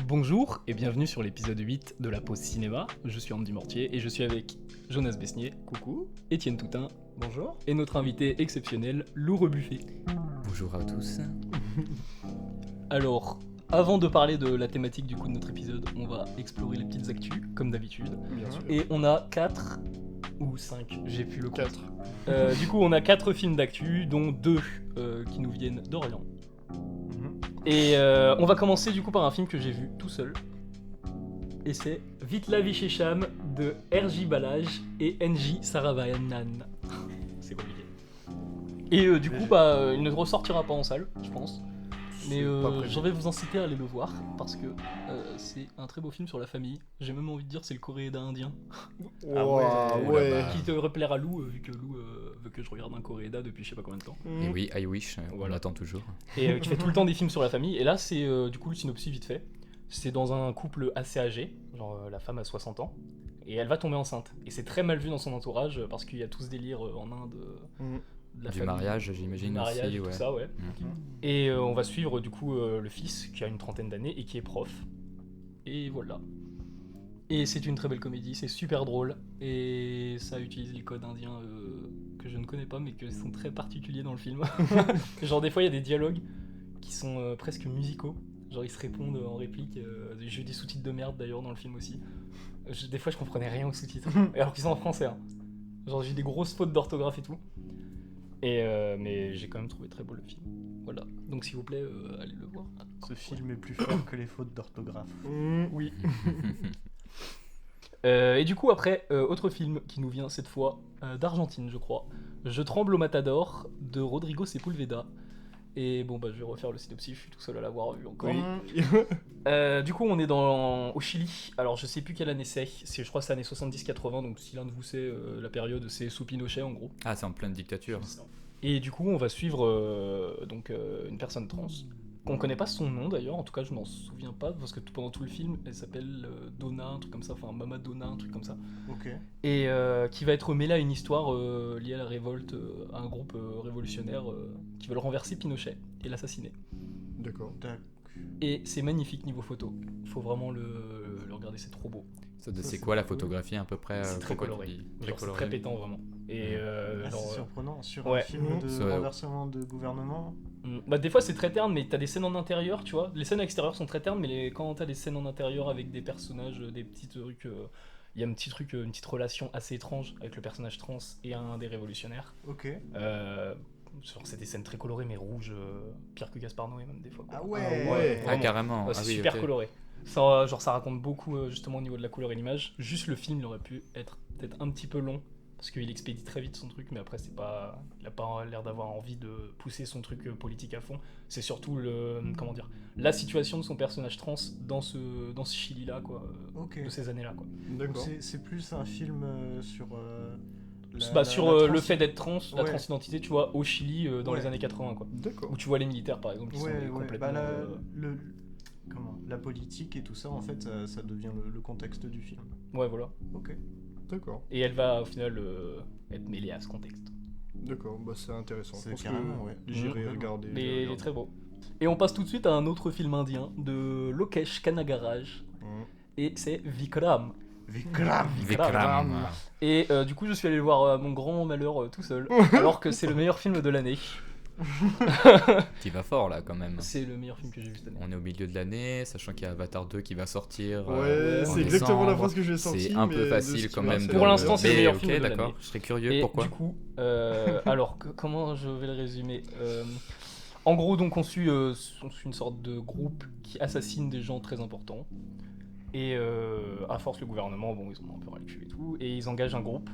Bonjour et bienvenue sur l'épisode 8 de la pause cinéma. Je suis Andy Mortier et je suis avec Jonas Besnier, coucou, Étienne Toutain, bonjour, et notre invité exceptionnel, Lou Rebuffet. Bonjour à tous. Alors, avant de parler de la thématique du coup de notre épisode, on va explorer les petites actus, comme d'habitude. Bien sûr. Et on a 4 ou 5, j'ai plus le compte. 4. Du coup, on a 4 films d'actu, dont 2 qui nous viennent d'Orient. Et on va commencer du coup par un film que j'ai vu tout seul. Et c'est Vite la vie chez Cham de R.J. Balaj et N.J. Saravanan. C'est compliqué. Et du coup, il ne ressortira pas en salle, je pense. Mais je vais vous inciter à aller le voir parce que c'est un très beau film sur la famille. J'ai même envie de dire c'est le Coréda indien. Ouais. Qui te replaire à Lou, vu que Lou veut que je regarde un Coréda depuis je sais pas combien de temps. Et oui, I wish, Voilà. on attend toujours. Et qui fait tout le temps des films sur la famille. Et là, c'est du coup le synopsis vite fait. C'est dans un couple assez âgé, genre la femme a 60 ans, et elle va tomber enceinte. Et c'est très mal vu dans son entourage parce qu'il y a tout ce délire en Inde. De la Du famille, mariage, j'imagine du mariage, aussi, tout ouais. ça, ouais. Et on va suivre du coup le fils qui a une trentaine d'années et qui est prof. Et voilà. Et c'est une très belle comédie, c'est super drôle. Et ça utilise les codes indiens que je ne connais pas mais qui sont très particuliers dans le film. Genre des fois il y a des dialogues qui sont presque musicaux. Genre ils se répondent en réplique. J'ai eu des sous-titres de merde d'ailleurs dans le film aussi. Des fois je comprenais rien aux sous-titres. Alors qu'ils sont en français. Hein. Genre j'ai eu des grosses fautes d'orthographe et tout. Mais j'ai quand même trouvé très beau le film. Voilà. Donc s'il vous plaît, allez le voir. Ce film est plus fort que les fautes d'orthographe. Oui. Et du coup après, autre film qui nous vient cette fois d'Argentine je crois. Je tremble au Matador de Rodrigo Sepulveda. Et bon je vais refaire le synopsis, je suis tout seul à l'avoir vu encore. Du coup on est au Chili, alors je sais plus quelle année c'est, je crois que c'est année 70-80, donc si l'un de vous sait la période, c'est sous Pinochet en gros. Ah, c'est en pleine dictature. Et du coup on va suivre une personne trans, qu'on connaît pas son nom d'ailleurs, en tout cas je m'en souviens pas, parce que pendant tout le film elle s'appelle Donna, un truc comme ça, enfin Mama Donna, un truc comme ça. Ok. Et qui va être mêlé à une histoire liée à la révolte, à un groupe révolutionnaire qui veulent renverser Pinochet et l'assassiner. D'accord. Et c'est magnifique niveau photo. Il faut vraiment le regarder, c'est trop beau. C'est quoi la photographie à peu près C'est très pourquoi coloré. tu dis Genre, c'est très pétant vraiment. Et C'est surprenant. Sur Ouais. un film de renversement de gouvernement. Des fois c'est très terne, mais t'as des scènes en intérieur, tu vois. Les scènes extérieures sont très ternes, mais quand t'as des scènes en intérieur avec des personnages, des petits trucs. Il y a un petit truc, une petite relation assez étrange avec le personnage trans et un des révolutionnaires. Ok. C'est des scènes très colorées, mais rouges, pire que Gaspard Noé même des fois. Quoi. Ah ouais. Ouais. Ah, Vraiment. carrément. C'est Ah oui, super ok. coloré. Ça raconte beaucoup justement au niveau de la couleur et l'image. Juste le film, il aurait pu être peut-être un petit peu long parce qu'il expédie très vite son truc, mais après il a pas l'air d'avoir envie de pousser son truc politique à fond. C'est surtout la situation de son personnage trans dans ce Chili là quoi, Ok. de ces années là quoi. D'accord. C'est plus un film sur. Sur la le fait d'être trans, la Ouais. transidentité, tu vois, au Chili dans Ouais. les années 80 quoi. D'accord. Où tu vois les militaires par exemple qui sont Ouais, complètement. la politique et tout ça, en fait, ça devient le contexte du film. Ouais voilà. Ok. D'accord. Et elle va au final être mêlée à ce contexte. D'accord. Bah c'est intéressant. Je C'est pense carrément, que ouais. j'irai regarder. Mais j'irai il est regarder. très beau. Et on passe tout de suite à un autre film indien de Lokesh Kanagaraj. Et c'est Vikram. Vikram. Vikram. Et du coup, je suis allé le voir à mon grand malheur tout seul. Alors que c'est le meilleur film de l'année. Qui va fort là quand même. C'est le meilleur film que j'ai vu cette année. On est au milieu de l'année, sachant qu'il y a Avatar 2 qui va sortir. Ouais, en c'est exactement la décembre. phrase que j'ai sortie. C'est un mais peu de facile ce qui quand m'a même. fait de- Pour l'instant, c'est le Mais meilleur ok, film de l'année. d'accord. Je serais curieux. Et Pourquoi du coup, alors comment je vais le résumer En gros, donc on suit une sorte de groupe qui assassine des gens très importants. Et à force, le gouvernement, bon, ils en ont un peu ras le cul et tout. Et ils engagent un groupe.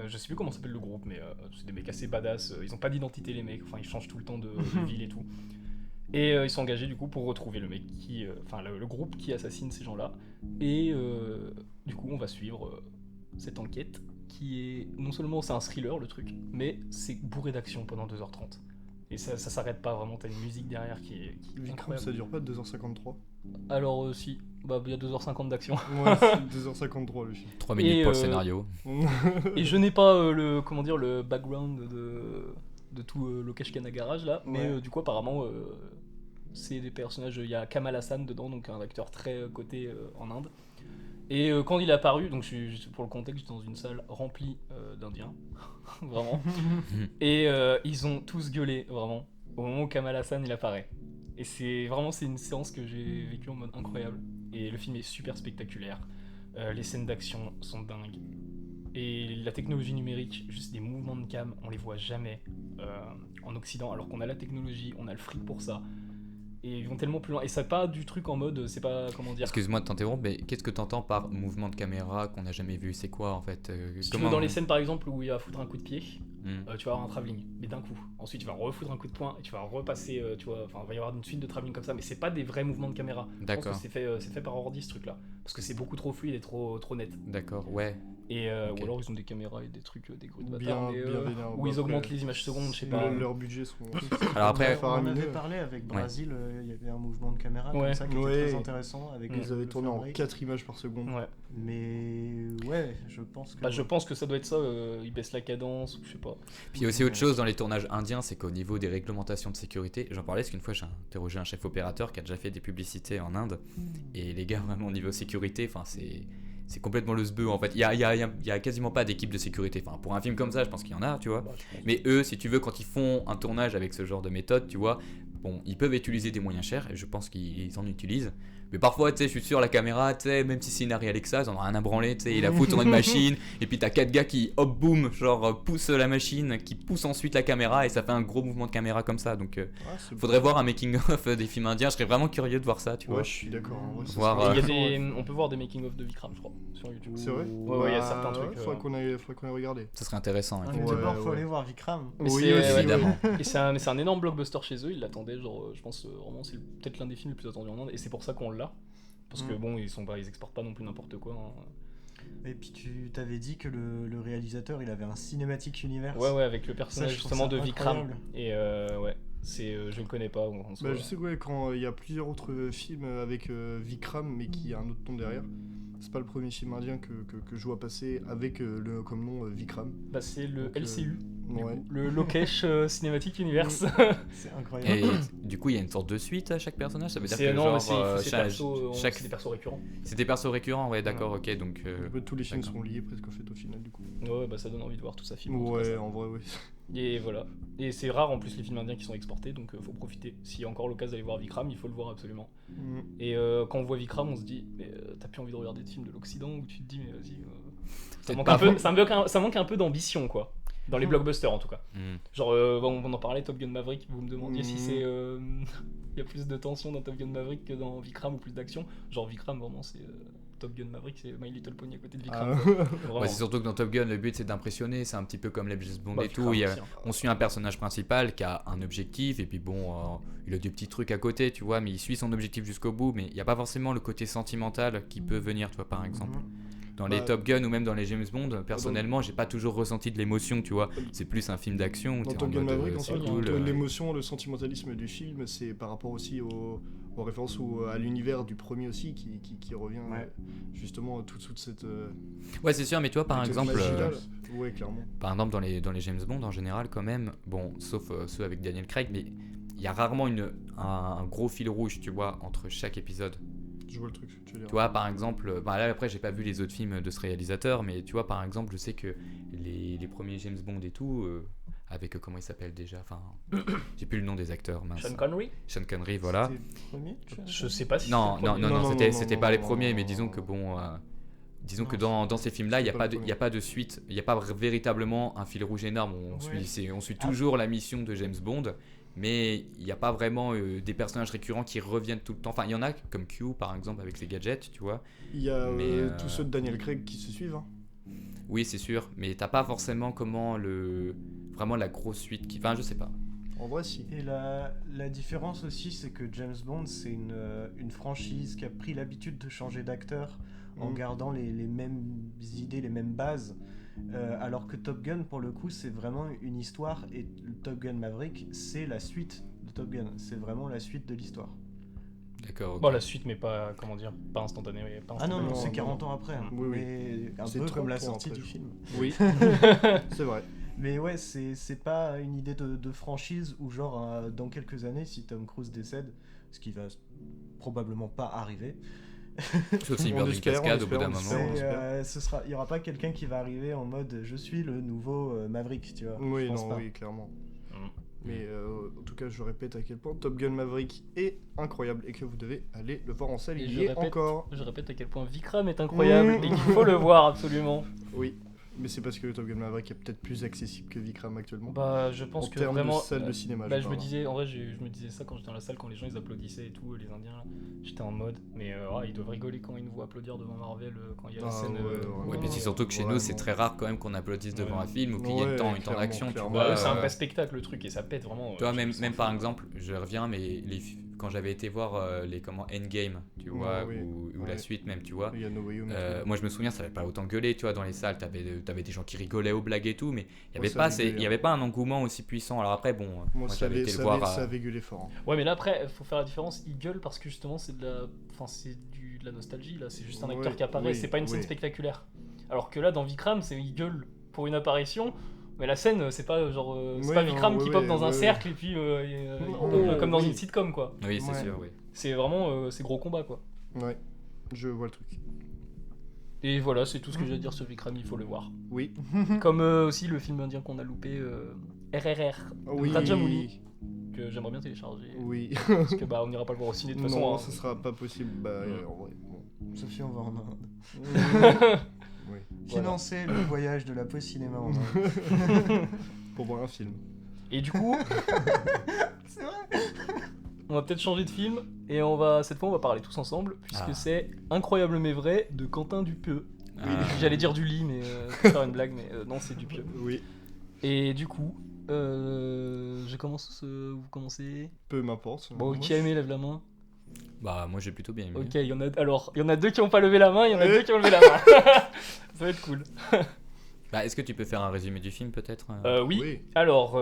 Je sais plus comment s'appelle le groupe, mais c'est des mecs assez badass. Ils ont pas d'identité, les mecs. Enfin, ils changent tout le temps de ville et tout. Et ils sont engagés du coup pour retrouver le mec le groupe qui assassine ces gens-là. Et du coup, on va suivre cette enquête qui est non seulement c'est un thriller le truc, mais c'est bourré d'action pendant 2h30. Et ça s'arrête pas vraiment. T'as une musique derrière qui est Vikram, incroyable. ça dure pas 2h53. Alors si, il y a 2h50 d'action. Ouais, c'est 2h53 le film. 3 minutes Et, pour le scénario. Et je n'ai pas le background de tout Lokesh Kanagaraj là, mais Ouais. du coup apparemment C'est des personnages, il y a Kamal Hassan dedans, donc un acteur très coté en Inde. Et quand il est apparu, donc pour le contexte, j'étais dans une salle remplie d'Indiens, vraiment. Et ils ont tous gueulé, vraiment, au moment où Kamal Hassan il apparaît. Et c'est une séance que j'ai vécue en mode incroyable. Et le film est super spectaculaire. Les scènes d'action sont dingues. Et la technologie numérique, juste des mouvements de cam, on les voit jamais en Occident, alors qu'on a la technologie, on a le fric pour ça. Et ils vont tellement plus loin. Et ça pas du truc en mode, c'est pas, comment dire... Excuse-moi de t'interrompre, mais qu'est-ce que t'entends par mouvement de caméra qu'on n'a jamais vu? C'est quoi en fait? Si tu veux, dans les scènes par exemple où il va foutre un coup de pied, Hmm. tu vas avoir un travelling, mais d'un coup. Ensuite, tu vas refoutre un coup de poing et tu vas repasser, tu vois, enfin, il va y avoir une suite de travelling comme ça, mais c'est pas des vrais mouvements de caméra. Je pense D'accord. que c'est fait par ordi ce truc-là, parce que c'est beaucoup trop fluide et trop net. D'accord, ouais. Et Ok. ou alors ils ont des caméras et des trucs, des grues de Bien- bâtards, mais, bien vénère. où ils Après, augmentent les images secondes, je sais pas. Leurs budgets sont. Alors après, On en avait faramineux. parlé avec Brésil, il y avait un mouvement de caméra Ouais. comme ça qui était Ouais. très intéressant. Avec Ils avaient le tourné en fabrique. 4 images par seconde. Ouais. Mais ouais, je pense que. Bah, je pense que ça doit être ça, ils baissent la cadence, ou je sais pas. puis il y a aussi autre chose dans les tournages indiens, c'est qu'au niveau des réglementations de sécurité, j'en parlais parce qu'une fois j'ai interrogé un chef opérateur qui a déjà fait des publicités en Inde, et les gars, vraiment au niveau sécurité, enfin c'est complètement le sbeu en fait. Il y a quasiment pas d'équipe de sécurité. Enfin, pour un film comme ça, je pense qu'il y en a, tu vois. Bah, je pense. Mais eux, si tu veux, quand ils font un tournage avec ce genre de méthode, tu vois, bon, ils peuvent utiliser des moyens chers, et je pense qu'ils en utilisent. Mais parfois, tu sais, je suis sûr, la caméra, tu sais, même si c'est une Arri Alexa, ils en ont rien à branler, tu sais, ils la foutent dans une machine, et puis t'as 4 gars qui, hop, boum, genre, poussent la machine, qui poussent ensuite la caméra, et ça fait un gros mouvement de caméra comme ça. Donc, faudrait voir un making-of des films indiens, je serais vraiment curieux de voir ça, tu vois. Ouais, je suis d'accord. En vrai, ça Voir, serait Il y a intéressant, on peut voir des making-of de Vikram, je crois, sur YouTube. C'est vrai. Ouais, il y a certains Ouais, trucs. faudrait qu'on ait regardé. Ça serait intéressant. Ah, Ouais. mais Ouais, d'abord, faut ouais. aller voir Vikram. Mais Oui, c'est- aussi, ouais, évidemment. Et c'est un énorme blockbuster chez eux, ils l'attendaient, genre, je pense vraiment, c'est peut-être l'un des films les plus attendus en Inde, et c'est pour ça qu'on l'a. Parce que bon, ils exportent pas non plus n'importe quoi. Hein. Et puis tu t'avais dit que le réalisateur, il avait un cinématique univers. Ouais, avec le personnage je trouve justement ça de Vikram. incroyable. Et ouais, je le connais pas. En soi. Bah, je sais que quand il y a plusieurs autres films avec Vikram, mais qui a un autre nom derrière. C'est pas le premier film indien que je vois passer avec comme nom Vikram. Bah, c'est le Donc, LCU, du ouais. coup, le Lokesh Cinematic Universe. C'est Et incroyable. du coup, il y a une sorte de suite à chaque personnage, ça veut dire C'est que non, genre, mais c'est chaque- c'est des persos récurrents. c'est des persos récurrents, ouais, d'accord, ok, donc... Un peu tous les films d'accord. sont liés presque en fait au final du coup. Ouais, bah ça donne envie de voir tout ça film. Ouais, en vrai, oui. Et voilà. Et c'est rare en plus les films indiens qui sont exportés, donc faut profiter. S'il y a encore l'occasion d'aller voir Vikram, il faut le voir absolument. Mm. Et quand on voit Vikram, on se dit, mais t'as plus envie de regarder de films de l'Occident, où tu te dis, mais vas-y. Ça Peut-être manque, pas un peu, faux. ça manque un peu d'ambition, quoi. Dans les blockbusters en tout cas. Hmm. Genre, on en parlait, Top Gun Maverick, vous me demandiez si c'est. Il y a plus de tension dans Top Gun Maverick que dans Vikram ou plus d'action. Genre, Vikram, vraiment, c'est. Top Gun Maverick, c'est My Little Pony à côté de Vikram. Ah. Vraiment. Ouais, c'est surtout que dans Top Gun, le but c'est d'impressionner, c'est un petit peu comme les James Bond Bah, et tout. Vikram il y a- aussi, hein. on suit un personnage principal qui a un objectif, et puis bon, il a des petits trucs à côté, tu vois, mais il suit son objectif jusqu'au bout, mais il n'y a pas forcément le côté sentimental qui peut venir, tu vois, par exemple. Dans les Bah, Top Gun ou même dans les James Bond, personnellement, j'ai pas toujours ressenti de l'émotion, tu vois. C'est plus un film d'action où Dans t'es en Top Gun mode Maverick, en c'est fait, cool. l'émotion, le sentimentalisme du film, c'est par rapport aussi aux références à l'univers du premier aussi qui revient Ouais. justement toute cette. Ouais, c'est sûr, mais toi, par cette exemple, magie-là, là. Ouais, clairement. par exemple dans les James Bond en général, quand même, bon, sauf ceux avec Daniel Craig, mais il y a rarement un gros fil rouge, tu vois, entre chaque épisode. Je vois le truc, tu veux dire. Tu vois, par exemple, bah là après j'ai pas vu les autres films de ce réalisateur, mais tu vois, par exemple, je sais que les premiers James Bond et tout, avec comment il s'appelle déjà, enfin, j'ai plus le nom des acteurs, mince. Sean Connery. Sean Connery, voilà. C'était le premier, tu vois Je sais pas si. Non, c'est le non, premier. non, Non, non, non, c'était non, pas les non, premiers, non, mais non, disons non. que bon, disons Non, que dans ces films-là, il c'est n'y a, pas pas le de- premier. y a pas de suite, il n'y a pas véritablement un fil rouge énorme. On suit toujours la mission de James Bond, mais il n'y a pas vraiment des personnages récurrents qui reviennent tout le temps. Enfin, il y en a comme Q par exemple avec ses gadgets, tu vois. Il y a Mais, tous ceux de Daniel Craig qui se suivent. Hein. Oui, c'est sûr, mais t'as pas forcément vraiment la grosse suite qui. Enfin, je sais pas. En vrai, si. Et la différence aussi, c'est que James Bond, c'est une franchise qui a pris l'habitude de changer d'acteur en Mhm. gardant les mêmes idées, les mêmes bases. Alors que Top Gun, pour le coup, c'est vraiment une histoire. Et le Top Gun Maverick, c'est la suite de Top Gun. C'est vraiment la suite de l'histoire. D'accord. ok. Bon, la suite, mais pas, comment dire, pas instantanée. Pas Ah non, instantanée. non, c'est non, 40 ans après. hein. Oui, oui. Mais un C'est peu 30 comme la ans sortie après, du je film. Oui, c'est vrai. Mais ouais, c'est pas une idée de franchise où genre dans quelques années, si Tom Cruise décède, ce qui va probablement pas arriver. Sauf s'il On meurt d'une espère, cascade on au bout d'un espère, moment. espère. Il y aura pas quelqu'un qui va arriver en mode je suis le nouveau Maverick, tu vois. Oui, Je pense non, pas. oui, clairement. Mm. Mais en tout cas, je répète à quel point Top Gun Maverick est incroyable et que vous devez aller le voir en salle. Et Il je y est répète- encore. Je répète à quel point Vikram est incroyable et qu'il faut le voir absolument. Oui, mais c'est parce que Top Gun Maverick est peut-être plus accessible que Vikram actuellement. Bah, je pense en que termes vraiment. de salle de cinéma. Bah, je me parle. disais, en vrai, je me disais ça quand j'étais dans la salle, quand les gens ils applaudissaient et tout, les Indiens là. J'étais en mode, mais ils doivent rigoler quand ils nous voient applaudir devant Marvel, quand il y a la Ah, scène. ouais, ouais, Ouais, mais c'est Ouais, surtout que chez nous, vraiment. c'est très rare quand même qu'on applaudisse devant Ouais. un film ou qu'il y ait Ouais, une temps clairement, d'action, tu clairement. vois. Bah, eux, c'est un Ouais. vrai spectacle le truc et ça pète vraiment. Tu vois, j'ai même, vu même ça. par exemple, je reviens, mais quand j'avais été voir Endgame, tu vois, oui. ou la Ouais. suite même, tu vois. Il y a No Way Home. et tout. Moi je me souviens, ça avait pas autant gueulé, tu vois, dans les salles, t'avais des gens qui rigolaient aux blagues et tout, mais il y avait ça pas avait gueulé, il y avait pas un engouement aussi puissant. Alors après, bon, moi ça j'avais avait, été le ça voir. avait, ça avait gueulé fort. hein. Ouais, mais là après, faut faire la différence. Ils gueulent parce que justement, c'est de la. Enfin, c'est de la nostalgie là. C'est juste un acteur Ouais, qui apparaît, oui, c'est pas une scène oui. spectaculaire. Alors que là, dans Vikram, ils gueulent pour une apparition. Mais la scène, c'est pas genre. C'est Ouais, pas non, Vikram ouais, qui pop ouais, dans un ouais, cercle et puis il Non, pop comme dans oui. une sitcom quoi. Oui, c'est Ouais. sûr, oui. C'est vraiment. C'est gros combat quoi. Ouais, je vois le truc. Et voilà, c'est tout ce que j'ai à dire sur Vikram, il faut le voir. Oui. Comme aussi le film indien qu'on a loupé, RRR, de Oui. Rajamouli, que j'aimerais bien télécharger. Oui. Parce que bah on n'ira pas le voir au ciné de toute façon. non, hein. ce sera pas possible. Bah, en vrai. Bon. Sophie, on va en Inde. Oui. Financer le voyage de la pause cinéma en Inde. Pour voir un film. Et du coup, C'est vrai. on va peut-être changer de film et cette fois on va parler tous ensemble puisque Ah. c'est Incroyable mais vrai de Quentin Dupieux. Ah. J'allais dire Dully mais pour faire une blague mais non c'est Dupieux. Oui. Et du coup, je commence, vous commencez. Peu m'importe. Bon, Moi, qui a aimé lève la main. Bah, moi j'ai plutôt bien aimé. Ok, il y en a deux qui ont pas levé la main, il y en a Ouais. deux qui ont levé la main. Ça va être cool. Bah, est-ce que tu peux faire un résumé du film peut-être Oui. Oui. Alors,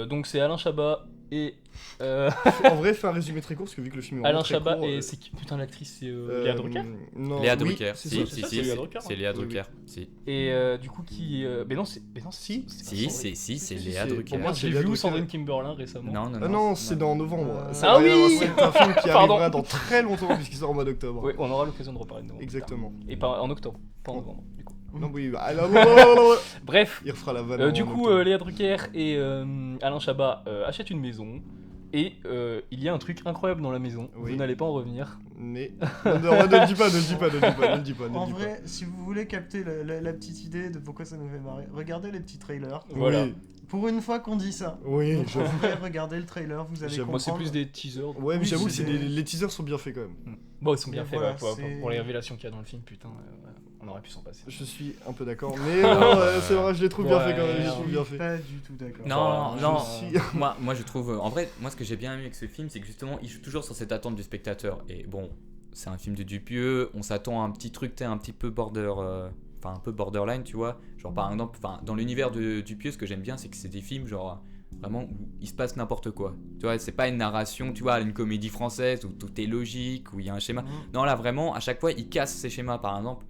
donc c'est Alain Chabat et En vrai, fais un résumé très court parce que vu que le film est Alain vraiment très Chabat court, et c'est qui putain l'actrice c'est Léa Drucker. Non, Léa oui, Drucker, c'est si, ça, si, ça, si, c'est Léa c'est Drucker, c'est hein. Léa Oui, Drucker, si. Et du coup qui mais non c'est Si. c'est pas Si, Sandrine. c'est si, Léa c'est- Drucker. pour moi, J'ai Léa vu où Drucker. Sandrine Kimberlin récemment. Non, non, Ah non, c'est dans novembre. Ah Ça arrivera, oui. c'est un film qui Pardon. arrivera dans très longtemps puisqu'il sort au mois d'octobre. Oui, on aura l'occasion de reparler de novembre. Exactement. Et pas en octobre, pas en novembre du coup. Non, oui, ah, non, non, non, non, non. Bref, Il refera la vanne. du en coup octobre. Léa Drucker et Alain Chabat achètent une maison et il y a un truc incroyable dans la maison. Oui. Vous n'allez pas en revenir. Mais. Non, non, ne le dis pas, ne le dis pas, ne le dis pas, ne le dis pas. ne le En dis pas. vrai, si vous voulez capter la petite idée de pourquoi ça nous fait marrer, regardez les petits trailers. Voilà. Oui, Pour une fois qu'on dit ça. oui, Vous j'avoue. pouvez regarder le trailer, vous allez J'avoue. Moi c'est comprendre. plus des teasers. Ouais, mais Oui, j'avoue, c'est c'est des- les teasers sont bien faits quand même. Bon, ils sont bien Mais faits voilà, ouais, c'est- pour les révélations qu'il y a dans le film, putain, on aurait pu s'en passer. Je suis un peu d'accord, mais non, c'est vrai, je les trouve bien Ouais, faits quand même. Je les je trouve Je bien suis faits. pas du tout d'accord. Non, Je non, suis- moi je trouve. En vrai, moi ce que j'ai bien aimé avec ce film, c'est que justement, il joue toujours sur cette attente du spectateur. Et bon, c'est un film de Dupieux, on s'attend à un petit truc, un petit peu enfin un peu borderline, tu vois. Genre par exemple, dans l'univers de Dupieux, ce que j'aime bien, c'est que c'est des films genre vraiment où il se passe n'importe quoi. Tu vois, c'est pas une narration, tu vois, une comédie française où tout est logique, où il y a un schéma. Non, là vraiment, à chaque fois, il casse ses schémas. Par exemple,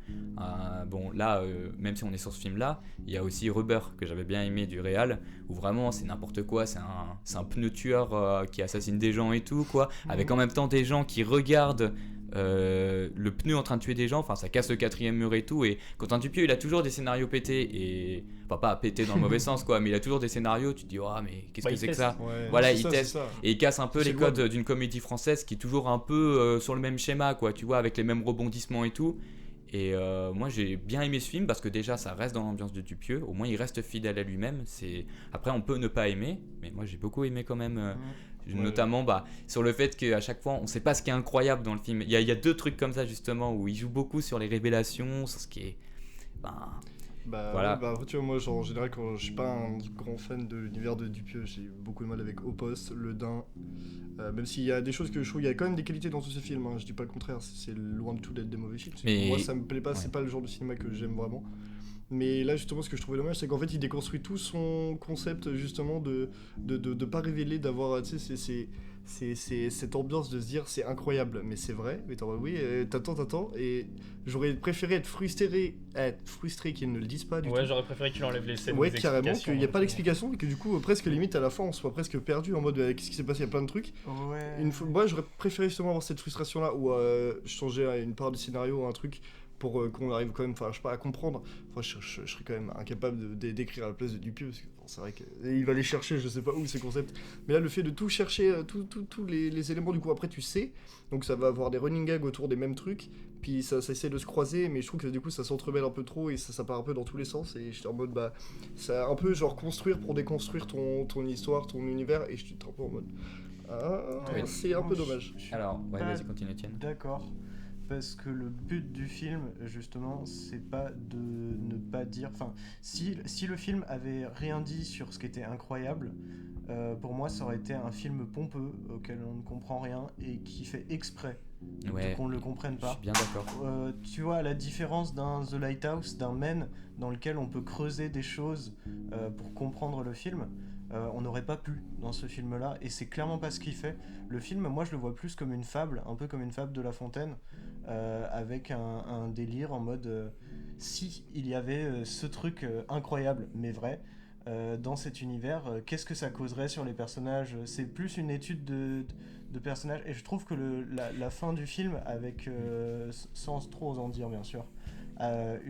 bon, là, même si on est sur ce film-là, il y a aussi Rubber que j'avais bien aimé du réal, où vraiment c'est n'importe quoi. C'est un pneu tueur qui assassine des gens et tout, quoi. Avec en même temps des gens qui regardent le pneu en train de tuer des gens. Enfin, ça casse le quatrième mur et tout. Et Quentin Dupieux, il a toujours des scénarios pétés et enfin pas pétés dans le mauvais sens, quoi. Mais il a toujours des scénarios. Tu te dis, oh, mais qu'est-ce Bah, que il c'est que teste. ça? Ouais, Voilà, c'est il ça, teste. c'est ça. Et il casse un peu C'est les louable. codes d'une comédie française qui est toujours un peu sur le même schéma, quoi, tu vois, avec les mêmes rebondissements et tout. Et moi j'ai bien aimé ce film parce que déjà ça reste dans l'ambiance de Dupieux, au moins il reste fidèle à lui-même. Après on peut ne pas aimer, mais moi j'ai beaucoup aimé quand même, notamment sur le fait qu'à chaque fois on sait pas ce qui est incroyable dans le film. Il y a deux trucs comme ça justement où il joue beaucoup sur les révélations, sur ce qui est... Bah, Voilà. ouais, bah, tu vois, moi, genre, en général, quand je suis pas un grand fan de l'univers de Dupieux, j'ai beaucoup de mal avec Au Poste, Le Dain. Même s'il y a des choses que je trouve, il y a quand même des qualités dans tous ces films. Hein, je dis pas le contraire, c'est loin de tout d'être des mauvais films. Mais- Moi, ça me plaît pas, ouais. c'est pas le genre de cinéma que j'aime vraiment. Mais là, justement, ce que je trouvais dommage, c'est qu'en fait, il déconstruit tout son concept, justement, de pas révéler, d'avoir, tu sais, c'est cette ambiance de se dire c'est incroyable, mais c'est vrai. Mais t'en oui, t'attends, et j'aurais préféré être frustré qu'ils ne le disent pas du tout. Ouais, j'aurais préféré qu'il enlève les scènes. Ouais, des carrément, explications, qu'il n'y a pas hein, d'explication et que du coup, presque limite à la fin, on soit presque perdu en mode qu'est-ce qui s'est passé, il y a plein de trucs. Ouais. Moi, j'aurais préféré justement avoir cette frustration-là où je changeais à une part du scénario, un truc pour qu'on arrive quand même, enfin, je sais pas, à comprendre. Enfin, je serais quand même incapable d'écrire à la place de Dupieux parce que bon, c'est vrai qu'il va aller chercher, je sais pas où ces concepts. Mais là, le fait de tout chercher, tous les éléments, du coup, après, tu sais, donc ça va avoir des running gags autour des mêmes trucs. Puis ça essaie de se croiser, mais je trouve que du coup ça s'entremêle un peu trop et ça part un peu dans tous les sens. Et j'étais en mode, bah, c'est un peu genre construire pour déconstruire ton histoire, ton univers. Et je suis un peu en mode, Ouais. c'est un peu dommage. Je suis Alors, ouais, pas vas-y, continue, Étienne. D'accord. Parce que le but du film, justement, c'est pas de ne pas dire. Enfin, si le film avait rien dit sur ce qui était incroyable, pour moi, ça aurait été un film pompeux auquel on ne comprend rien et qui fait exprès Ouais, qu'on ne le comprenne je pas. suis bien d'accord. Tu vois, à la différence d'un The Lighthouse, d'un Men, dans lequel on peut creuser des choses pour comprendre le film, on n'aurait pas pu dans ce film-là, et c'est clairement pas ce qu'il fait. Le film, moi, je le vois plus comme une fable, un peu comme une fable de La Fontaine, avec un délire en mode si il y avait ce truc incroyable, mais vrai, dans cet univers, qu'est-ce que ça causerait sur les personnages? C'est plus une étude de personnages, et je trouve que la fin du film, avec sans trop en dire bien sûr,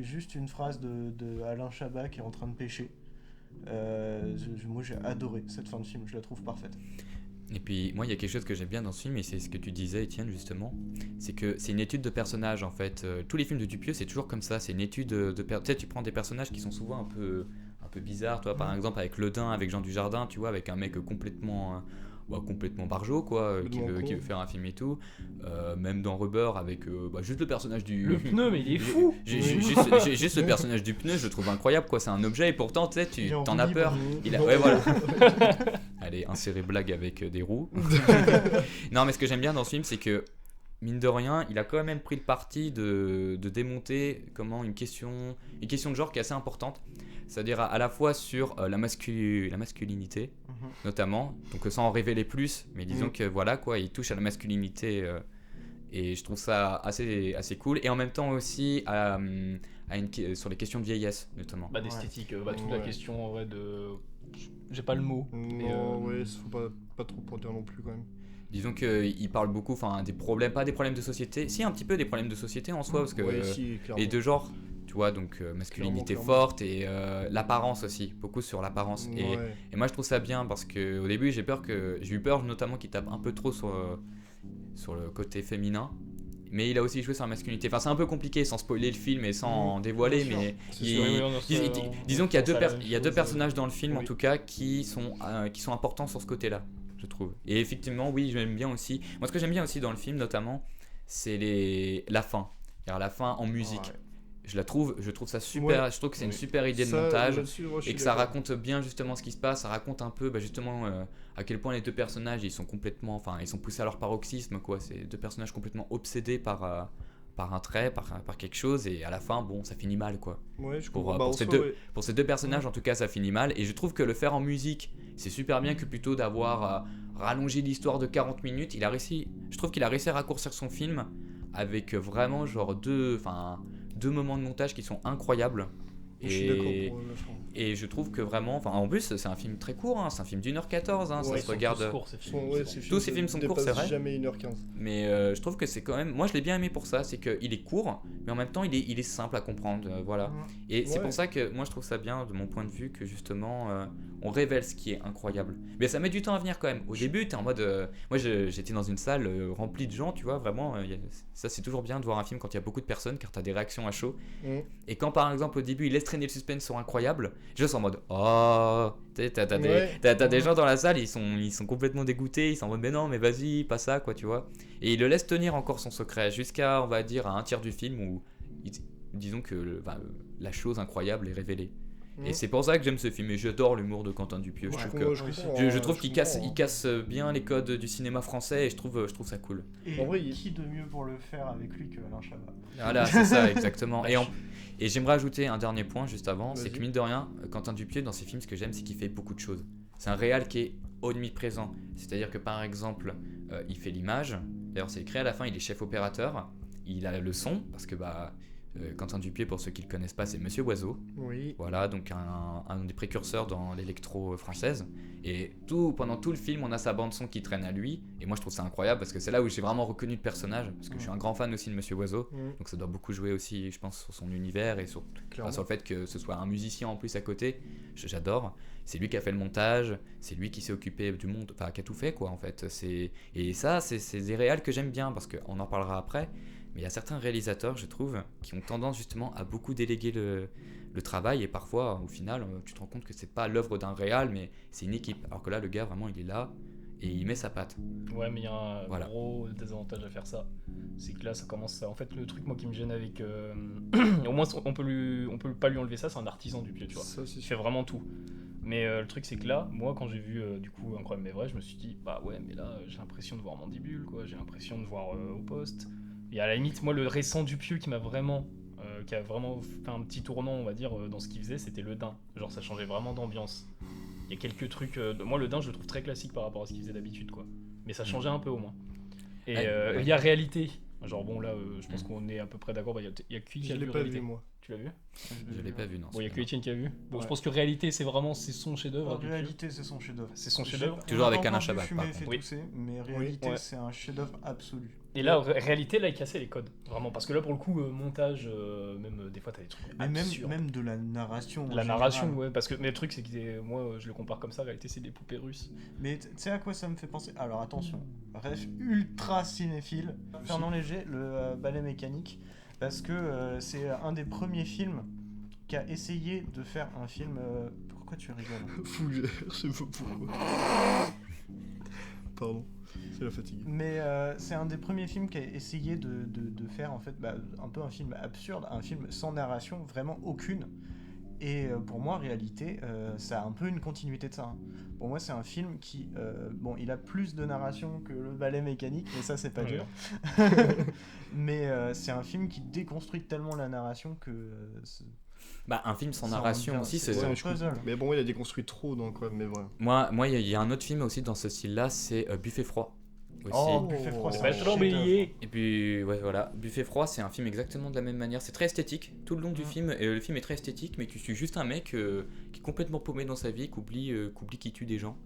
juste une phrase de Alain Chabat qui est en train de pêcher. Moi j'ai adoré cette fin de film, je la trouve parfaite. Et puis, moi, il y a quelque chose que j'aime bien dans ce film, et c'est ce que tu disais, Étienne, justement. C'est que c'est une étude de personnages, en fait. Tous les films de Dupieux, c'est toujours comme ça. C'est une étude de tu sais, tu prends des personnages qui sont souvent un peu bizarres. Toi, par exemple, avec Le Dain, avec Jean Dujardin, tu vois, avec un mec complètement barjot, quoi, qui veut faire un film et tout. Même dans Rubber, avec juste le personnage du... Le pneu, mais il est fou. Juste le personnage du pneu, je le trouve incroyable, quoi. C'est un objet, et pourtant, tu sais, tu t'en as peur. Ouais, voilà. Allez, insérer blague avec des roues. Non, mais ce que j'aime bien dans ce film, c'est que, mine de rien, il a quand même pris le parti de démonter comment une question de genre qui est assez importante. C'est-à-dire à la fois sur la masculinité, notamment, donc sans en révéler plus, mais disons que voilà, quoi, il touche à la masculinité, et je trouve ça assez cool. Et en même temps aussi sur les questions de vieillesse, notamment. Bah, d'esthétique, toute la question en vrai de. J'ai pas le mot. Non, ouais, faut pas trop pointer non plus quand même. Disons qu'il parle beaucoup, des problèmes, pas des problèmes de société, si un petit peu des problèmes de société en soi, parce que Ouais, si, les deux genres, tu vois, donc masculinité Clairement. forte et l'apparence aussi, beaucoup sur l'apparence. Ouais. Et moi je trouve ça bien parce que au début j'ai eu peur notamment qu'il tape un peu trop sur le côté féminin. Mais il a aussi joué sur la masculinité. Enfin, c'est un peu compliqué sans spoiler le film et sans en dévoiler, Bien sûr. mais C'est il- sûr. disons qu'il y a pense à la même il y a deux chose, personnages dans le film en oui. tout cas qui sont importants sur ce côté-là, je trouve. Et effectivement, oui, j'aime bien aussi. Moi, ce que j'aime bien aussi dans le film, notamment, c'est la fin. C'est-à-dire la fin en musique. Ouais. Je trouve ça super. Ouais. Je trouve que c'est une Oui. super idée de Ça, montage. là-dessus, moi, je Et suis que ça d'accord. raconte bien justement ce qui se passe, ça raconte un peu justement à quel point les deux personnages ils sont poussés à leur paroxysme, quoi. C'est deux personnages complètement obsédés par un trait, par quelque chose, et à la fin bon ça finit mal, quoi. Ouais, je Pour, comprends. pour en ces soi, deux- ouais. Pour ces deux personnages en tout cas ça finit mal, et je trouve que le faire en musique c'est super bien que plutôt d'avoir rallongé l'histoire de 40 minutes. Je trouve qu'il a réussi à raccourcir son film avec vraiment genre deux moments de montage qui sont incroyables. Je suis d'accord pour la fin. Et je trouve que vraiment, en plus c'est un film très court, hein, c'est un film d'1h14, ça Ouais, se regarde. Tous ces films sont courts, c'est vrai. Jamais 1h15. Mais je trouve que c'est quand même, moi je l'ai bien aimé pour ça, c'est qu'il est court, mais en même temps il est simple à comprendre, voilà. Et c'est Ouais. pour ça que moi je trouve ça bien de mon point de vue que justement on révèle ce qui est incroyable. Mais ça met du temps à venir quand même. Au début t'es en mode, moi j'étais dans une salle remplie de gens, tu vois, vraiment. Ça c'est toujours bien de voir un film quand il y a beaucoup de personnes, car t'as des réactions à chaud. Et quand par exemple au début il laisse traîner le suspense sur incroyable, je suis en mode oh, tu sais, t'as des gens dans la salle, ils sont complètement dégoûtés, ils sont en mode mais non, mais vas-y, pas ça, quoi, tu vois. Et il le laisse tenir encore son secret jusqu'à, on va dire, à un tiers du film où disons que la chose incroyable est révélée. Et c'est pour ça que j'aime ce film. Et j'adore l'humour de Quentin Dupieux. Moi, Je je trouve comprends- que je comprends, je trouve je qu'il comprends, casse, hein. il casse bien les codes du cinéma français et je trouve ça cool. Et En vrai, il- qui de mieux pour le faire avec lui que Alain Chabat? Voilà, c'est ça, exactement. Et j'aimerais ajouter un dernier point juste avant, c'est Vas-y. que mine de rien, Quentin Dupieux dans ses films, ce que j'aime, c'est qu'il fait beaucoup de choses. C'est un réal qui est omniprésent. C'est-à-dire que par exemple, il fait l'image. D'ailleurs, c'est écrit à la fin, il est chef opérateur. Il a le son, parce que Quentin Dupieux, pour ceux qui ne le connaissent pas, c'est Monsieur Oiseau. Oui. Voilà, donc un des précurseurs dans l'électro française. Et pendant tout le film, on a sa bande-son qui traîne à lui. Et moi, je trouve ça incroyable parce que c'est là où j'ai vraiment reconnu le personnage. Parce que je suis un grand fan aussi de Monsieur Oiseau. Donc ça doit beaucoup jouer aussi, je pense, sur son univers et sur Clairement. le fait que ce soit un musicien en plus à côté. J'adore. C'est lui qui a fait le montage, c'est lui qui s'est occupé du monde, enfin qui a tout fait quoi en fait. Et ça, c'est des réals que j'aime bien parce qu'on en parlera après. Mais il y a certains réalisateurs, je trouve, qui ont tendance justement à beaucoup déléguer le travail et parfois, au final, tu te rends compte que c'est pas l'œuvre d'un réal, mais c'est une équipe. Alors que là, le gars, vraiment, il est là et il met sa patte. Ouais, mais il y a un Voilà. gros désavantage à faire ça. C'est que là, ça commence à... En fait, le truc, moi, qui me gêne avec... Au moins, on peut pas lui enlever ça, c'est un artisan du pied, tu vois. Ça, c'est Il sûr. fait vraiment tout. Mais le truc, c'est que là, moi, quand j'ai vu, du coup, Incroyable mais vrai, je me suis dit, bah ouais, mais là, j'ai l'impression de voir Mandibule, quoi. J'ai l'impression de voir Au Poste. Et à la limite, moi, le récent Dupieux qui a vraiment fait un petit tournant, on va dire, dans ce qu'il faisait, c'était Le Dain. Genre, ça changeait vraiment d'ambiance. Il y a quelques trucs... moi, Le Dain, je le trouve très classique par rapport à ce qu'il faisait d'habitude, quoi. Mais ça changeait un peu, au moins. Et Ouais. il y a Réalité. Genre, bon, là, je pense qu'on est à peu près d'accord. Bah, il y a qui qui Je a l'ai vu pas Réalité. vu, moi. Tu l'as vu? Je l'ai pas vu, non. Bon, il y a que celui-là. Etienne qui a vu. Bon, je Ouais. pense que Réalité, c'est son chef-d'œuvre. En Dupieux. réalité, c'est son chef-d'œuvre. C'est son chef-d'œuvre. Toujours avec On a Alain entendu Chabat, fumer par fait contre. Oui. tousser, mais réalité, Ouais. c'est un chef-d'œuvre absolu. Et là, Réalité, là, il cassait les codes. Vraiment. Parce que là, pour le coup, montage, même des fois, t'as des trucs Mais absurdes. même de la narration. en La narration, général. ouais. Parce que mais le truc, c'est que moi, je le compare comme ça. Réalité, c'est des poupées russes. Mais tu sais à quoi ça me fait penser? Alors attention, ref ultra cinéphile, Fernand Léger, le ballet mécanique, parce que c'est un des premiers films qui a essayé de faire un film. Pourquoi tu rigoles? Fougère, je sais pas pourquoi. Pardon, c'est la fatigue. Mais c'est un des premiers films qui a essayé de faire en fait un peu un film absurde, un film sans narration, vraiment aucune. Et pour moi, Réalité, ça a un peu une continuité de ça. Hein. Pour moi, c'est un film qui, bon, il a plus de narration que le ballet mécanique, mais ça, c'est pas Ouais. dur. Mais c'est un film qui déconstruit tellement la narration que Un film sans Ça narration rend bien, aussi, c'est c'est. un Ouais, je puzzle. comprends. Mais bon, il a déconstruit trop dans quoi, mais voilà. Moi, il y a un autre film aussi dans ce style-là, c'est Buffet froid. Aussi. Oh, Buffet froid, c'est C'est un pas chef-d'œuvre. oublié. Et puis, ouais, voilà. Buffet froid, c'est un film exactement de la même manière. C'est très esthétique. Tout le long du film, le film est très esthétique, mais tu suis juste un mec qui est complètement paumé dans sa vie, qui oublie qu'il tue des gens.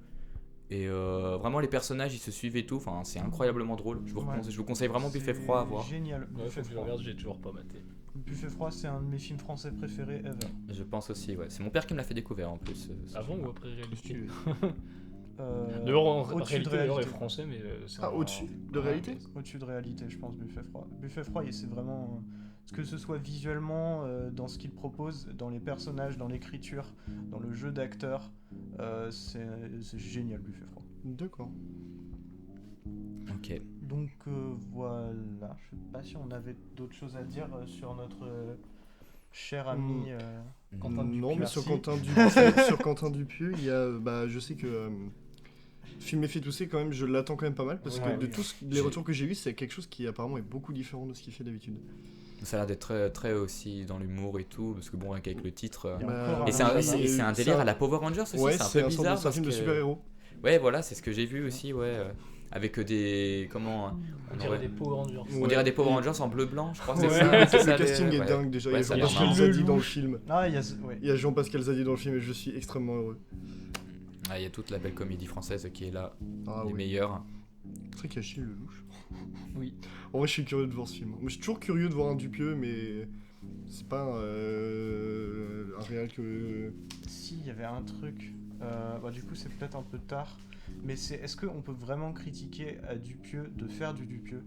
Et vraiment, les personnages, ils se suivent et tout. Enfin, c'est incroyablement drôle. Je vous conseille vraiment Buffet C'est froid à voir. Génial. Ouais, Buffet faut que je le froid. regarde, j'ai toujours pas maté. Buffet froid, c'est un de mes films français préférés ever. Je pense aussi, ouais. C'est mon père qui me l'a fait découvrir en plus. ce Avant film-là. ou après Réalité? D'ailleurs, D'ailleurs, Réalité d'ailleurs, est français, mais c'est Ah, au-dessus de Réalité? Au-dessus de Réalité, je pense, Buffet froid. Buffet froid, c'est vraiment... que ce soit visuellement, dans ce qu'il propose, dans les personnages, dans l'écriture, dans le jeu d'acteur, c'est génial, Buffet froid. D'accord. Ok. Donc voilà, je sais pas si on avait d'autres choses à dire sur notre cher ami Quentin Dupieux. Non, mais sur Merci. Quentin Dupieux, sur Quentin Dupieux, il y a, je sais que Film fait tousser quand même, je l'attends quand même pas mal parce Ouais, que de oui. tous les retours que j'ai eu, c'est quelque chose qui apparemment est beaucoup différent de ce qu'il fait d'habitude. Ça a l'air d'être très, très aussi dans l'humour et tout, parce que bon, rien qu'avec le titre. Il y a Bah, encore Et c'est un, Alain c'est- Chabat. c'est un délire ça- à la Power Rangers aussi, Ouais, c'est un peu c'est bizarre. un parce film de que- super-héros. Ouais, voilà, c'est ce que j'ai vu aussi, ouais. Avec des. Comment. On dirait des Power Rangers. On Ouais. dirait des Power Rangers en bleu-blanc, je crois. Ouais, C'est ça, le casting est ouais. dingue déjà. Ouais, Il y ça a a l'air Jean-Pascal marrant. Zadi dans le film. Ah, il y a... ouais. Il y a Jean-Pascal Zadi dans le film et je suis extrêmement heureux. Il y a toute la belle comédie française qui est là, Ah les oui. meilleurs. C'est vrai qu'il y a Gilles Lelouch. Oui. En vrai, je suis curieux de voir ce film. Moi, je suis toujours curieux de voir un Dupieux, mais c'est pas un réal que. Si, il y avait un truc. Du coup, c'est peut-être un peu tard. Mais est-ce qu'on peut vraiment critiquer à Dupieux de faire du Dupieux?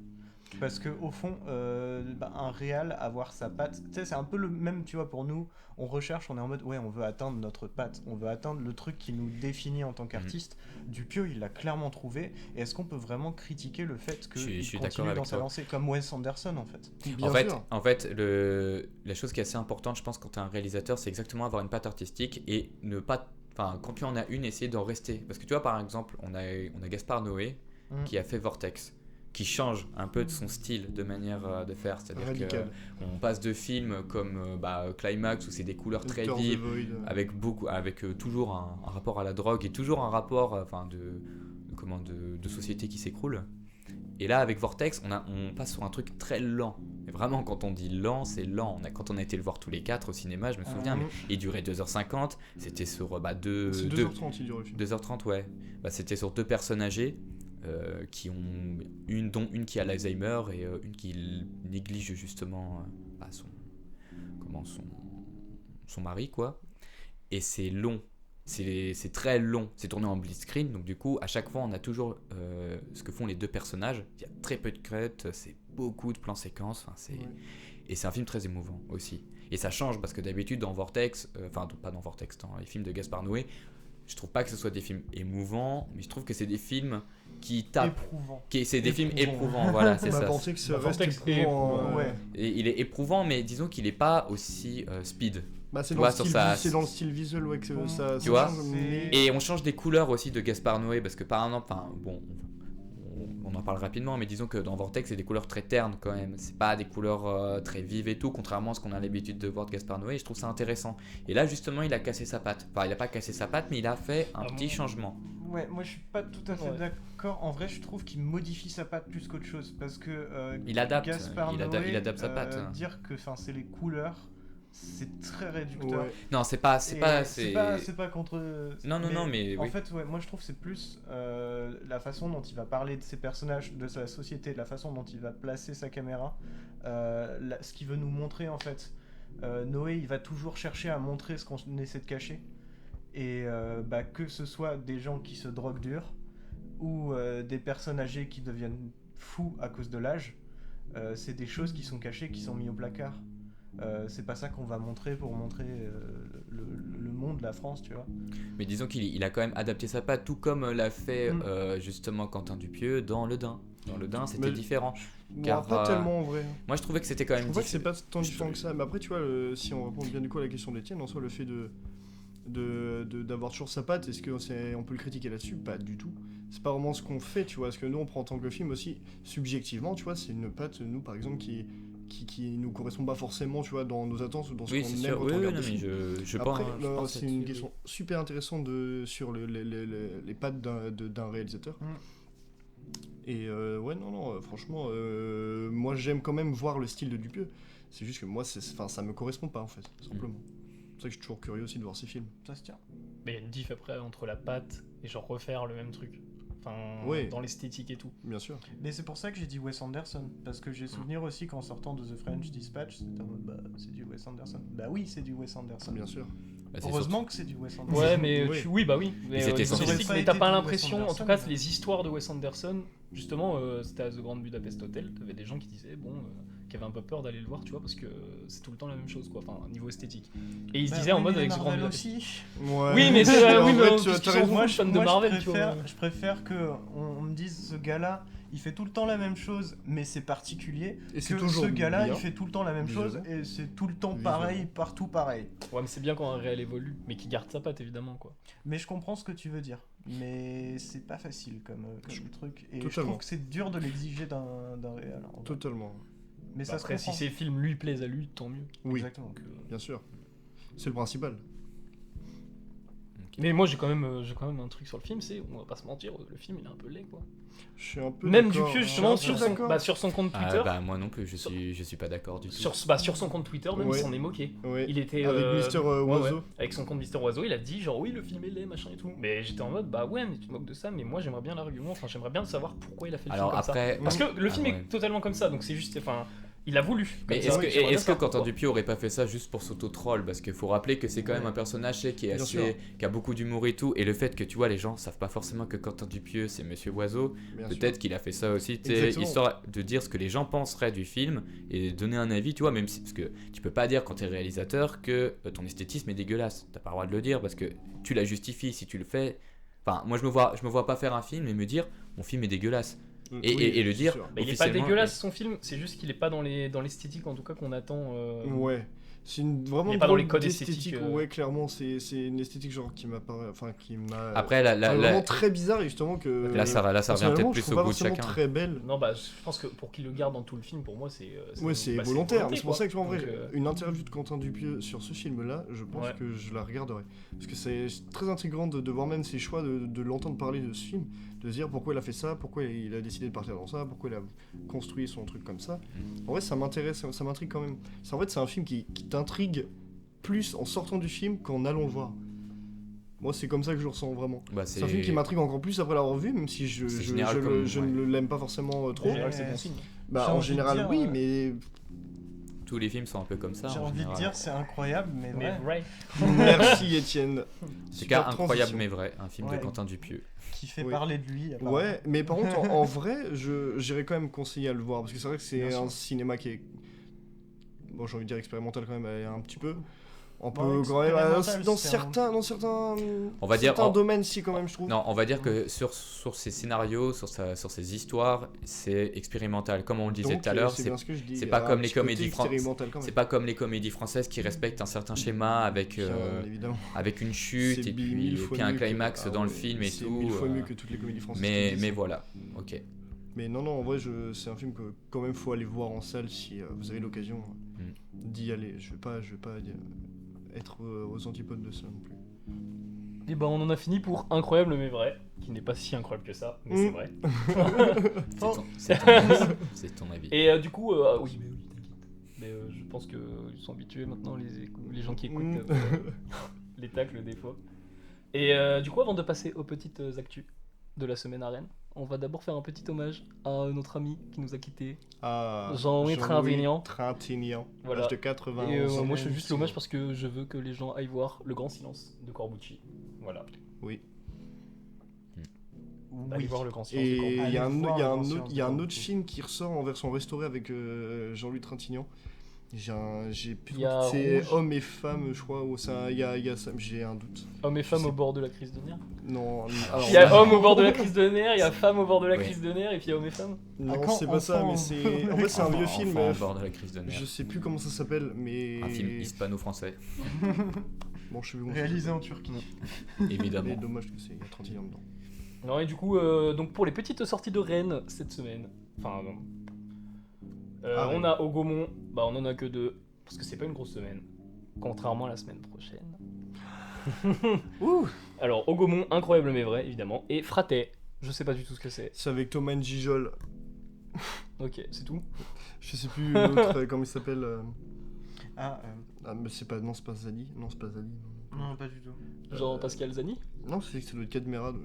Parce que au fond, un réal avoir sa patte, tu sais, c'est un peu le même, tu vois, pour nous, on recherche, on est en mode, ouais, on veut atteindre notre patte, on veut atteindre le truc qui nous définit en tant qu'artiste. Dupieux, il l'a clairement trouvé, et est-ce qu'on peut vraiment critiquer le fait Je qu'il suis d'accord continue avec dans sa toi. lancée, comme Wes Anderson en fait. Bien En fait, sûr. la chose qui est assez importante, je pense, quand tu es un réalisateur, c'est exactement avoir une patte artistique et ne pas. Enfin, quand tu en as une, essayer d'en rester. Parce que tu vois, par exemple, on a Gaspard Noé qui a fait Vortex, qui change un peu de son style de manière de faire. C'est-à-dire Radical. qu'on passe de films comme Climax, où c'est des couleurs très Doctor the vives, Void. avec toujours un rapport à la drogue et toujours un rapport de société qui s'écroule. Et là, avec Vortex, on passe sur un truc très lent. Et vraiment, quand on dit lent, c'est lent. Quand on a été le voir tous les 4 au cinéma, je me souviens, mais il durait 2h50. C'était sur C'est 2h30 il dure le film. 2h30, ouais. C'était sur 2 personnes âgées qui ont dont une qui a l'Alzheimer et une qui néglige justement son mari, quoi. Et c'est long. C'est très long, c'est tourné en split screen, donc du coup à chaque fois on a toujours ce que font les 2 personnages. Il y a très peu de cuts, c'est beaucoup de plans séquences, et c'est un film très émouvant aussi. Et ça change parce que d'habitude dans Vortex, pas dans Vortex, dans les films de Gaspard Noé, je trouve pas que ce soit des films émouvants, mais je trouve que c'est des films qui tapent. Éprouvant. C'est des films éprouvants, voilà, c'est ça. Pensé que ça reste Vortex est éprouvant. éprouvant, ouais. Et il est éprouvant, mais disons qu'il est pas aussi speed. C'est Tu dans, vois, le sur style sa- c'est dans le style visuel ouais, que ça Tu vois, change, mais- Et on change des couleurs aussi de Gaspard Noé parce que par exemple, on en parle rapidement, mais disons que dans Vortex, c'est des couleurs très ternes quand même. C'est pas des couleurs très vives et tout, contrairement à ce qu'on a l'habitude de voir de Gaspard Noé. Et je trouve ça intéressant. Et là, justement, il a cassé sa patte. Enfin, il a pas cassé sa patte, mais il a fait un petit changement. Ouais, moi je suis pas tout à fait Ouais. d'accord. En vrai, je trouve qu'il modifie sa patte plus qu'autre chose. Parce que Il adapte, Gaspard il Noé, adapte sa patte. dire que c'est les couleurs, c'est très réducteur. Ouais. Non, c'est pas. C'est pas contre. Non, mais en oui. fait, ouais, moi je trouve que c'est plus la façon dont il va parler de ses personnages, de sa société, de la façon dont il va placer sa caméra, ce qu'il veut nous montrer en fait. Noé, il va toujours chercher à montrer ce qu'on essaie de cacher. Et que ce soit des gens qui se droguent dur ou des personnes âgées qui deviennent fous à cause de l'âge, c'est des choses qui sont cachées, qui sont mises au placard. C'est pas ça qu'on va montrer pour montrer le monde, la France, tu vois. Mais disons qu'il a quand même adapté sa patte, tout comme l'a fait justement Quentin Dupieux dans Le Dain. Dans Le Dain, c'était Mais- différent. Bon, Car, pas tellement en vrai. Moi, je trouvais que c'était quand Je même trouve pas que c'est pas tant Je- différent que ça. Mais après, tu vois, si on répond bien du coup à la question d'Étienne, en soi, le fait d'avoir toujours sa patte, est-ce qu'on peut le critiquer là-dessus? Pas du tout. C'est pas vraiment ce qu'on fait, tu vois. Parce que nous, on prend en tant que film aussi, subjectivement, tu vois, c'est une patte, nous, par exemple, qui nous correspond pas forcément, tu vois, dans nos attentes ou dans ce Oui, qu'on c'est aime sûr. quand Oui, on oui, regarde non, des mais films. je Après, pense. non, pense c'est une là-dessus, question super intéressante sur les pattes d'un réalisateur. Et non, franchement, moi j'aime quand même voir le style de Dupieux. C'est juste que moi, ça me correspond pas en fait, simplement. C'est pour ça que je suis toujours curieux aussi de voir ces films. Ça se tient. Mais il y a une diff après entre la patte et genre refaire le même truc. Enfin, Ouais. dans l'esthétique et tout. Bien sûr. Mais c'est pour ça que j'ai dit Wes Anderson. Parce que j'ai souvenir aussi qu'en sortant de The French Dispatch, c'était en mode c'est du Wes Anderson. Bah oui, c'est du Wes Anderson. Bien sûr. Bah, c'est Heureusement que c'est du Wes Anderson. Ouais, mais Oui. oui, bah oui. Mais, c'était niveau censé- esthétique, Ça aurait mais pas t'as été pas du l'impression, Wes en tout Anderson, cas, mais- les histoires de Wes Anderson, justement, c'était à The Grand Budapest Hotel, t'avais des gens qui disaient, qui avaient un peu peur d'aller le voir, tu vois, parce que c'est tout le temps la même chose, quoi, enfin, niveau esthétique. Et ils se disaient en mode avec The Grand Marvel Budapest. aussi. Ouais. Oui, mais en oui, vrai, mais tu as puisqu'ils raison. sont fans de Marvel, tu vois. Je préfère que on me dise ce gars-là, il fait tout le temps la même chose, mais c'est particulier. Et c'est Que toujours ce gars-là, bien. il fait tout le temps la même chose Visuellement. et c'est tout le temps Visuellement. pareil, partout pareil. Ouais, mais c'est bien quand un réel évolue, mais qui garde sa patte, évidemment, quoi. Mais je comprends ce que tu veux dire. Mais c'est pas facile comme truc. Et je Totalement. trouve que c'est dur de l'exiger d'un réel. en vrai. Totalement. Mais ça Après, se si comprend. ces films lui plaisent à lui, tant mieux. Oui, Exactement. bien sûr. C'est le principal. Mais moi, j'ai quand même un truc sur le film, c'est, on va pas se mentir, le film, il est un peu laid, quoi. Je suis un peu Même d'accord. Dupieux, justement, Je suis un peu d'accord. sur son compte Twitter, Moi non plus, je suis pas d'accord du tout. sur son compte Twitter, même, Ouais. il s'en est moqué. Ouais. Il était Avec Mister Oiseau. ouais. Avec son compte Mister Oiseau, il a dit genre oui, le film est laid, machin et tout. Mais j'étais en mode bah ouais, mais tu te moques de ça, mais moi j'aimerais bien l'argument, enfin j'aimerais bien savoir pourquoi il a fait le Alors film comme après, ça. Parce que le film ouais. est totalement comme ça, donc c'est juste, enfin Il a voulu. Mais Comme est-ce ça, que, j'aimerais bien est-ce que savoir Quentin pourquoi. Dupieux aurait pas fait ça juste pour s'auto-troll? Parce qu'il faut rappeler que c'est quand même un personnage tu sais, qui est Bien assez, sûr. qui a beaucoup d'humour et tout. Et le fait que tu vois, les gens savent pas forcément que Quentin Dupieux c'est Monsieur Oiseau, Bien peut-être sûr. qu'il a fait ça aussi, tu sais, Exactement. histoire de dire ce que les gens penseraient du film et donner un avis, tu vois, même si, parce que tu peux pas dire quand t'es réalisateur que ton esthétisme est dégueulasse. T'as pas le droit de le dire parce que tu la justifies si tu le fais. Enfin, moi je me vois pas faire un film et me dire mon film est dégueulasse. Et le c'est dire. sûr. Bah, il est pas officiellement, dégueulasse son film, c'est juste qu'il est pas dans l'esthétique en tout cas qu'on attend. Ouais. C'est vraiment Il est pas dans les drôle codes d'esthétique. esthétiques, Ouais, clairement, c'est une esthétique genre qui m'a Après, vraiment très bizarre et justement que là, ça revient personnellement, peut-être je plus trouve au pas goût de forcément chacun. très belle. Non, bah, je pense que pour qu'il le garde dans tout le film, pour moi, c'est. Ouais, c'est bah, volontaire. volonté, Mais c'est pour quoi. ça que, tu vois, en vrai, Donc, une interview de Quentin Dupieux sur ce film-là, je pense Ouais. que je la regarderai. Parce que c'est très intriguant de voir même ses choix, de l'entendre parler de ce film, de se dire pourquoi il a fait ça, pourquoi il a décidé de partir dans ça, pourquoi il a construit son truc comme ça. En vrai, ça m'intéresse, ça m'intrigue quand même. En fait, c'est un film qui t'intrigue plus en sortant du film qu'en allant le voir. Moi, c'est comme ça que je le ressens vraiment. Bah, C'est un film qui m'intrigue encore plus après l'avoir vu, même si C'est général comme- je ouais. ne l'aime pas forcément En trop. général, c'est bon signe. Bah, J'ai en envie de général, dire, oui, mais Tous les films sont un peu comme ça. J'ai en envie de général. dire, c'est incroyable, mais Mais vrai. vrai. merci Étienne. C'est Super cas incroyable transition. mais vrai, un film Ouais. de Quentin Dupieux. Qui fait Oui. parler de lui. apparemment. Ouais, mais par contre, en vrai, j'irais quand même conseiller à le voir parce que c'est vrai que c'est Bien un sûr. cinéma qui est, bon, j'ai envie de dire expérimental quand même, un petit peu. On peut Bon, quand même, expérimental, dans c'est certains On va dire certains en- domaines, si quand même, je trouve. Non, on va dire que sur ses scénarios, sur ses histoires, c'est expérimental. Comme on le disait Donc, tout à l'heure, c'est bien ce que je dis. c'est il y pas a comme un les petit côté comédies expérimental quand même. c'est pas comme les comédies françaises qui respectent un certain schéma avec, Bien évidemment. avec une chute C'est et mille fois puis un mieux climax que- dans le ouais, film et c'est tout. 1000 fois mieux que toutes les comédies françaises. mais qui disent ça. voilà, ok. Mais non, en vrai, c'est un film que quand même faut aller voir en salle si vous avez l'occasion d'y aller. Je vais pas être aux antipodes de ça non plus. Et bah, on en a fini pour Incroyable mais vrai, qui n'est pas si incroyable que ça, mais c'est vrai. C'est ton avis. Et du coup, oui, mais oui, t'inquiète. Mais je pense qu'ils sont habitués maintenant, les gens qui écoutent les tacles des fois. Et du coup, avant de passer aux petites actus de la semaine à Rennes, on va d'abord faire un petit hommage à notre ami qui nous a quittés. Ah, Jean-Louis Trintignant. Trintignant, Voilà. âge de 80 Et ans. moi, je fais juste l'hommage parce que je veux que les gens aillent voir Le Grand Silence de Corbucci. Voilà. Oui. Allez voir Le Grand Silence de Et Corbucci. il y a Allez voir Le Grand Silence il y a de un autre Corbucci. film qui ressort en version restaurée avec Jean-Louis Trintignant. J'ai plus Il y a c'est Rouge. Homme et Femme, je crois, ou ça, il y a ça, j'ai un doute. Hommes et femmes sais au bord de la crise de nerfs. Non, Il y a homme au bord de la crise de nerfs, il y a femme au bord de la Oui. crise de nerfs, et puis il y a homme et femme. non, quand c'est pas ça, enfant- mais c'est en fait c'est un vieux film. Enfant au bord de la crise de Je nerfs. sais plus comment ça s'appelle, mais Un film hispano-français, bon, je sais plus comment ça Réalisé en s'appelle. Turquie. évidemment. Mais dommage que c'est il y a 30 ans dedans. Non, et du coup, donc pour les petites sorties de Rennes cette semaine, enfin, Ah, on a au Gaumont, bah on en a que 2, parce que c'est pas une grosse semaine, contrairement à la semaine prochaine. Ouh, Alors, au Gaumont, Incroyable mais vrai, évidemment, et Fraté, je sais pas du tout ce que c'est. c'est avec Thomas Njijol. Ok, c'est tout. Je sais plus l'autre comment il s'appelle. Ah, Ah, mais c'est pas Zadi. Non, c'est pas Zadi. non, pas du tout. Genre Pascal Zani. Non, c'est le Cadmerade.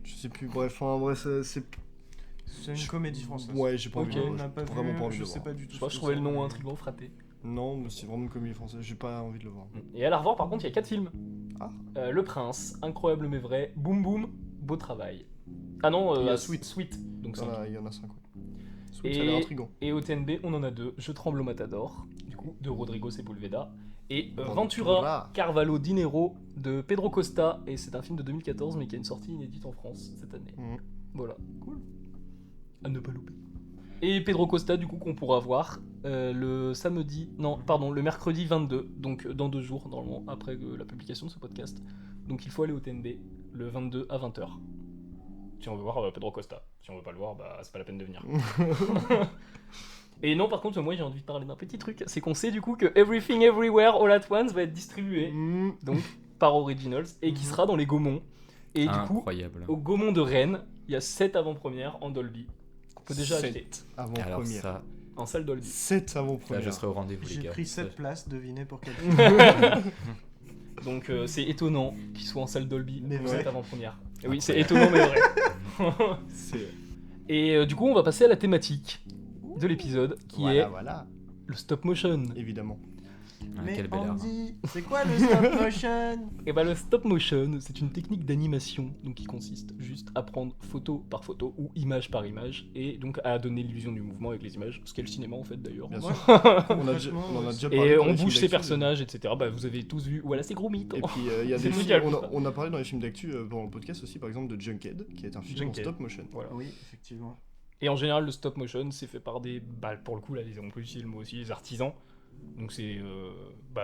Je sais plus. Bref, en vrai, c'est. C'est une comédie française. Ouais, j'ai pas Ok. envie de le On voir. n'a pas J'ai vraiment vu, pas envie de je le sais voir. pas du tout. Je sais pas, ce je que trouvais le c'est, nom mais- intriguant, Fraté. Non, mais c'est vraiment une comédie française. J'ai pas envie de le voir. Et à la revoir, par contre, il y a 4 films. Ah. Le Prince, Incroyable mais vrai, Boum Boum, Beau Travail. Ah non, Il y a Sweet. Donc cinq. Il y en a 5, ouais. Sweet, Et- ça a l'air intriguant. Et au TNB, on en a 2. Je tremble au Matador, du coup, de Rodrigo Sepulveda. Et Ventura. Ventura, Carvalho Dinero de Pedro Costa. Et c'est un film de 2014, mais qui a une sortie inédite en France cette année. Mhm. Voilà, cool. À ne pas louper. Et Pedro Costa, du coup, qu'on pourra voir le samedi, non, pardon, le mercredi 22, donc dans 2 jours, normalement, après la publication de ce podcast. Donc il faut aller au TNB le 22 à 20h. Si on veut voir Pedro Costa. Si on veut pas le voir, bah c'est pas la peine de venir. Et non, par contre, moi j'ai envie de parler d'un petit truc. C'est qu'on sait du coup que Everything Everywhere All at Once va être distribué, Mhm. donc par Originals, et qui sera dans les Gaumont. Et du coup, Incroyable. au Gaumont de Rennes, il y a 7 avant-premières en Dolby. Qu'on peut déjà acheter. 7 avant Alors première. ça, En salle Dolby. 7 avant là, je première. serai au rendez-vous les J'ai gars. pris Ça, 7 places, devinez pour quel Donc c'est étonnant qu'il soit en salle Dolby Mais pour vrai. cette avant-première. Et oui, c'est étonnant mais vrai. C'est Et du coup, on va passer à la thématique de l'épisode, qui Voilà, est voilà, le stop motion. évidemment. Ah, Mais quelle belle heure. Andy, c'est quoi le stop motion? Et bah le stop motion, c'est une technique d'animation donc qui consiste juste à prendre photo par photo ou image par image et donc à donner l'illusion du mouvement avec les images, ce qu'est le cinéma en fait d'ailleurs. Bien Ouais. sûr. On a déjà Concrètement, parlé Et dans on les bouge films ses d'actu. personnages, etc. Bah vous avez tous vu, voilà c'est gros mythe. Et puis il y a C'est des films, génial, on ça. on a parlé dans les films d'actu dans le podcast aussi, par exemple de Junkhead, qui est un film en Junkhead. stop motion. Voilà. Oui, effectivement. Et en général le stop motion c'est fait par des, bah pour le coup là on peut utiliser le mot aussi, les artisans. Donc c'est,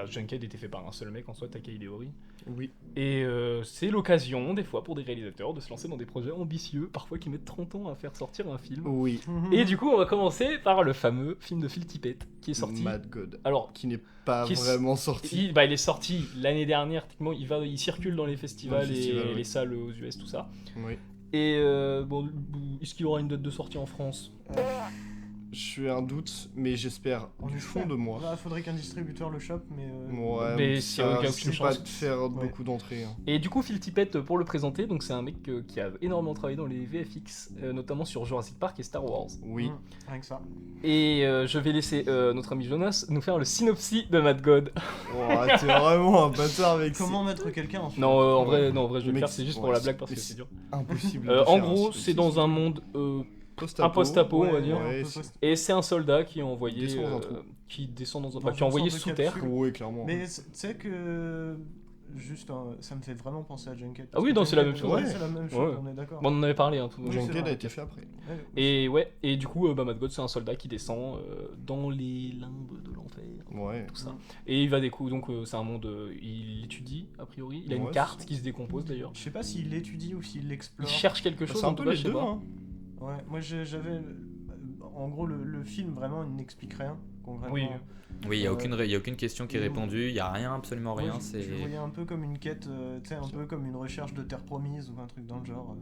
Junkhead était fait par un seul mec en soi, Takei Iori. Oui. Et c'est l'occasion, des fois, pour des réalisateurs de se lancer dans des projets ambitieux, parfois qui mettent 30 ans à faire sortir un film. Oui. Et du coup, on va commencer par le fameux film de Phil Tippett, qui est sorti. Mad God. Alors, Qui n'est pas Qui est- vraiment sorti. il est sorti l'année dernière, techniquement, il circule dans les festivals, Dans les festivals, et oui. les salles aux US, tout ça. Oui. Et bon, est-ce qu'il aura une date de sortie en France? Je suis un doute, mais j'espère du fond de moi. Là, faudrait qu'un distributeur le chope, mais. Ouais, Mais ça il y a aucun risque chance. pas de faire Ouais. beaucoup d'entrées. Hein. Et du coup, Phil Tippett, pour le présenter, donc c'est un mec qui a énormément travaillé dans les VFX, notamment sur Jurassic Park et Star Wars. Oui. Rien que ça. Et je vais laisser notre ami Jonas nous faire le synopsis de Mad God. Oh, t'es vraiment un bâtard avec Comment mettre quelqu'un en film? Non, en vrai, je vais le Mec, faire, c'est juste pour ouais, la blague parce mais que c'est dur. impossible. En gros, c'est dans un monde un post-apo, on va dire. Ouais, un peu c'est- post- Et c'est un soldat qui est envoyé, Descend dans un trou. qui descend dans un, Dans qui est envoyé une sorte sous de terre. capsule. Oui, clairement. Mais tu sais que. Juste, ça me fait vraiment penser à Junkhead. Ah oui, parce non, que c'est la Junkhead, même chose. ouais, c'est la même chose, Ouais. on est d'accord. Bon, on en avait parlé un peu. Oui, c'est Junkhead vrai. a été fait après. Ouais, Et ouais, et du coup, Mad God, c'est un soldat qui descend dans les limbes de l'enfer. Ouais. Tout ça. Et il va donc c'est un monde, il étudie a priori, il a une Ouais, carte c'est- qui se décompose d'ailleurs. Je sais pas s'il l'étudie ou s'il Il l'explore. cherche quelque chose, C'est un en tout peu cas, les je sais deux. pas. Hein. Ouais, moi j'avais. En gros, le film vraiment il n'explique rien, concrètement. Oui. Oui, il n'y a aucune question qui est Oui. répondue, il n'y a rien, absolument Moi, rien. je C'est... le voyais un peu comme une quête, tu sais, un peu comme une recherche de terre promise ou un truc dans le genre.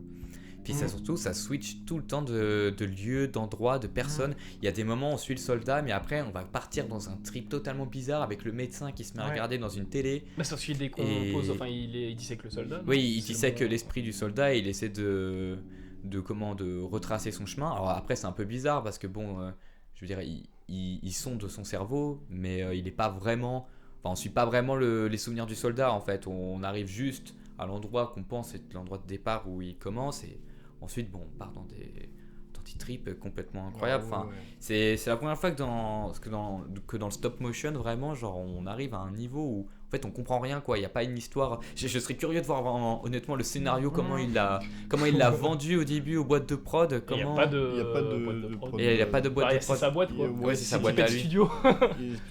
Puis ça, surtout, ça switch tout le temps de lieu, d'endroit, de personne. Il y a des moments où on suit le soldat, mais après, on va partir dans un trip totalement bizarre avec le médecin qui se met à Ouais. regarder dans une télé. Bah, c'est parce qu'il décompose, Et- enfin il dissèque le soldat. Oui, non il C'est dissèque bon. l'esprit du soldat et il essaie de retracer son chemin. Alors après, c'est un peu bizarre parce que bon, je veux dire, il sonde son cerveau, mais il est pas vraiment. Enfin, on suit pas vraiment les souvenirs du soldat en fait. On arrive juste à l'endroit qu'on pense être l'endroit de départ où il commence et ensuite, bon, on part dans des trips complètement incroyables. Enfin, Ouais. c'est la première fois que dans le stop motion, vraiment, genre, on arrive à un niveau où en fait on comprend rien quoi. Il n'y a pas une histoire. Je serais curieux de voir vraiment, honnêtement le scénario, comment il l'a vendu au début aux boîtes de prod. Il n'y Comment... a pas de, Il y a pas de- boîte de prod. prod. Et il n'y a pas de boîte Bah, de c'est prod. sa boîte quoi. Ouais, c'est sa C'est boîte à Tippett lui. Studio.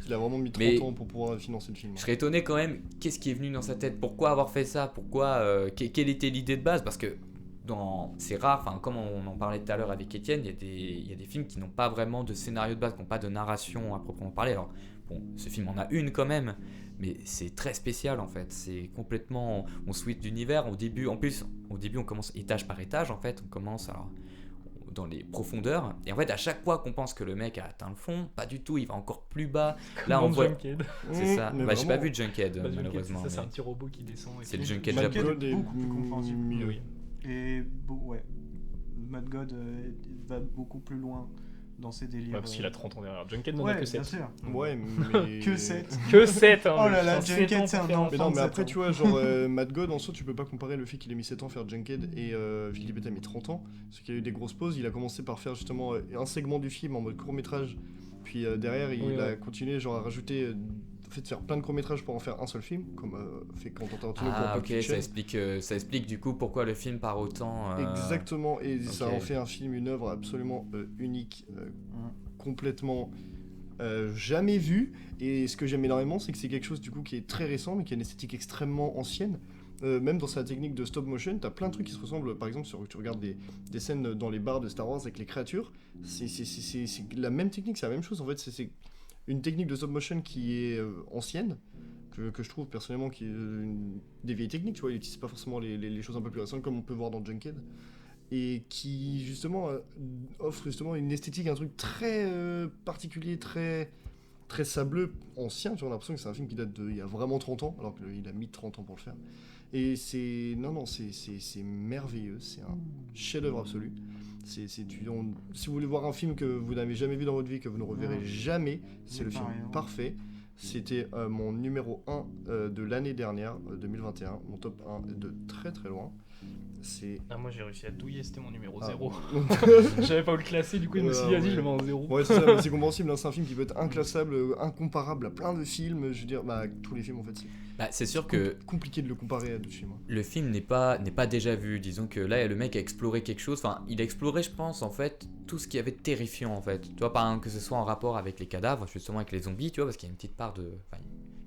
Il a vraiment mis 30 Mais- ans pour pouvoir financer le film. Je serais étonné quand même, qu'est-ce qui est venu dans sa tête? Pourquoi avoir fait ça? Pourquoi quelle était l'idée de base? Parce que c'est rare, enfin, comme on en parlait tout à l'heure avec Étienne, il y a des films qui n'ont pas vraiment de scénario de base, qui n'ont pas de narration à proprement parler. Alors, bon, ce film en a une quand même, mais c'est très spécial en fait. C'est complètement. On switch d'univers. Au début, on commence étage par étage en fait. On commence alors, dans les profondeurs. Et en fait, à chaque fois qu'on pense que le mec a atteint le fond, pas du tout, il va encore plus bas. Là, on Comme voit. Junkhead. C'est ça. Mais Bah, j'ai pas vraiment. vu Junkhead, Bah, Junkhead, malheureusement. c'est ça, c'est mais- un petit robot qui descend. et C'est le tout. Junkhead Mad japonais. God est beaucoup plus compréhensible. mieux. Oui. Et ouais, Mad God va beaucoup plus loin dans ses délires. Ouais, parce qu'il a 30 ans derrière. Junkhead n'en a Ouais, que bien 7. sûr. Ouais, mais. Que 7. Que 7 hein, Oh mais là là, putain, Junkhead, 7 ans c'est pour un faire enfant. Mais non, mais 37 après, ans. tu vois, genre Mad God, en soi, tu peux pas comparer le fait qu'il ait mis 7 ans à faire Junkhead et Philippe a mis 30 ans. Parce qu'il y a eu des grosses pauses. Il a commencé par faire justement un segment du film en mode court-métrage. Puis derrière, il Oui, a ouais. continué genre à rajouter. En fait, faire plein de courts-métrages pour en faire un seul film, comme fait Quentin Tarantino pour Ah Pulp ok, Fiction. ça explique du coup pourquoi le film part autant. Exactement, et ça ok. en fait un film, une œuvre absolument unique, complètement jamais vue. Et ce que j'aime énormément, c'est que c'est quelque chose du coup qui est très récent, mais qui a une esthétique extrêmement ancienne. Même dans sa technique de stop motion, t'as plein de trucs qui se ressemblent. Par exemple, tu regardes des scènes dans les bars de Star Wars avec les créatures, c'est la même technique, c'est la même chose. En fait, c'est une technique de stop motion qui est ancienne, que je trouve personnellement qui est des vieilles techniques, tu vois, il n'utilise pas forcément les choses un peu plus récentes comme on peut voir dans Junkhead, et qui justement offre justement une esthétique, un truc très particulier, très très sableux, ancien, tu vois, on a l'impression que c'est un film qui date il y a vraiment 30 ans, alors qu'il a mis 30 ans pour le faire. Et c'est merveilleux, c'est un chef-d'œuvre absolu. Si vous voulez voir un film que vous n'avez jamais vu dans votre vie, que vous ne reverrez jamais, c'est le film parfait. C'était mon numéro 1 de l'année dernière, 2021, mon top 1 de très très loin. Moi j'ai réussi à douiller, c'était mon numéro 0. J'avais pas où le classer, du coup je me suis dit, vas-y, je le mets en 0. Ouais, c'est ça, mais c'est compréhensible, hein, c'est un film qui peut être inclassable, incomparable à plein de films, je veux dire, tous les films en fait. C'est sûr que compliqué de le comparer à d'autres films. le film n'est pas déjà vu. Disons que là, le mec a exploré quelque chose. Enfin, il a exploré, je pense, en fait, tout ce qui avait de terrifiant, en fait. Tu vois, par exemple, que ce soit en rapport avec les cadavres, justement avec les zombies, tu vois, parce qu'il y a une petite part de...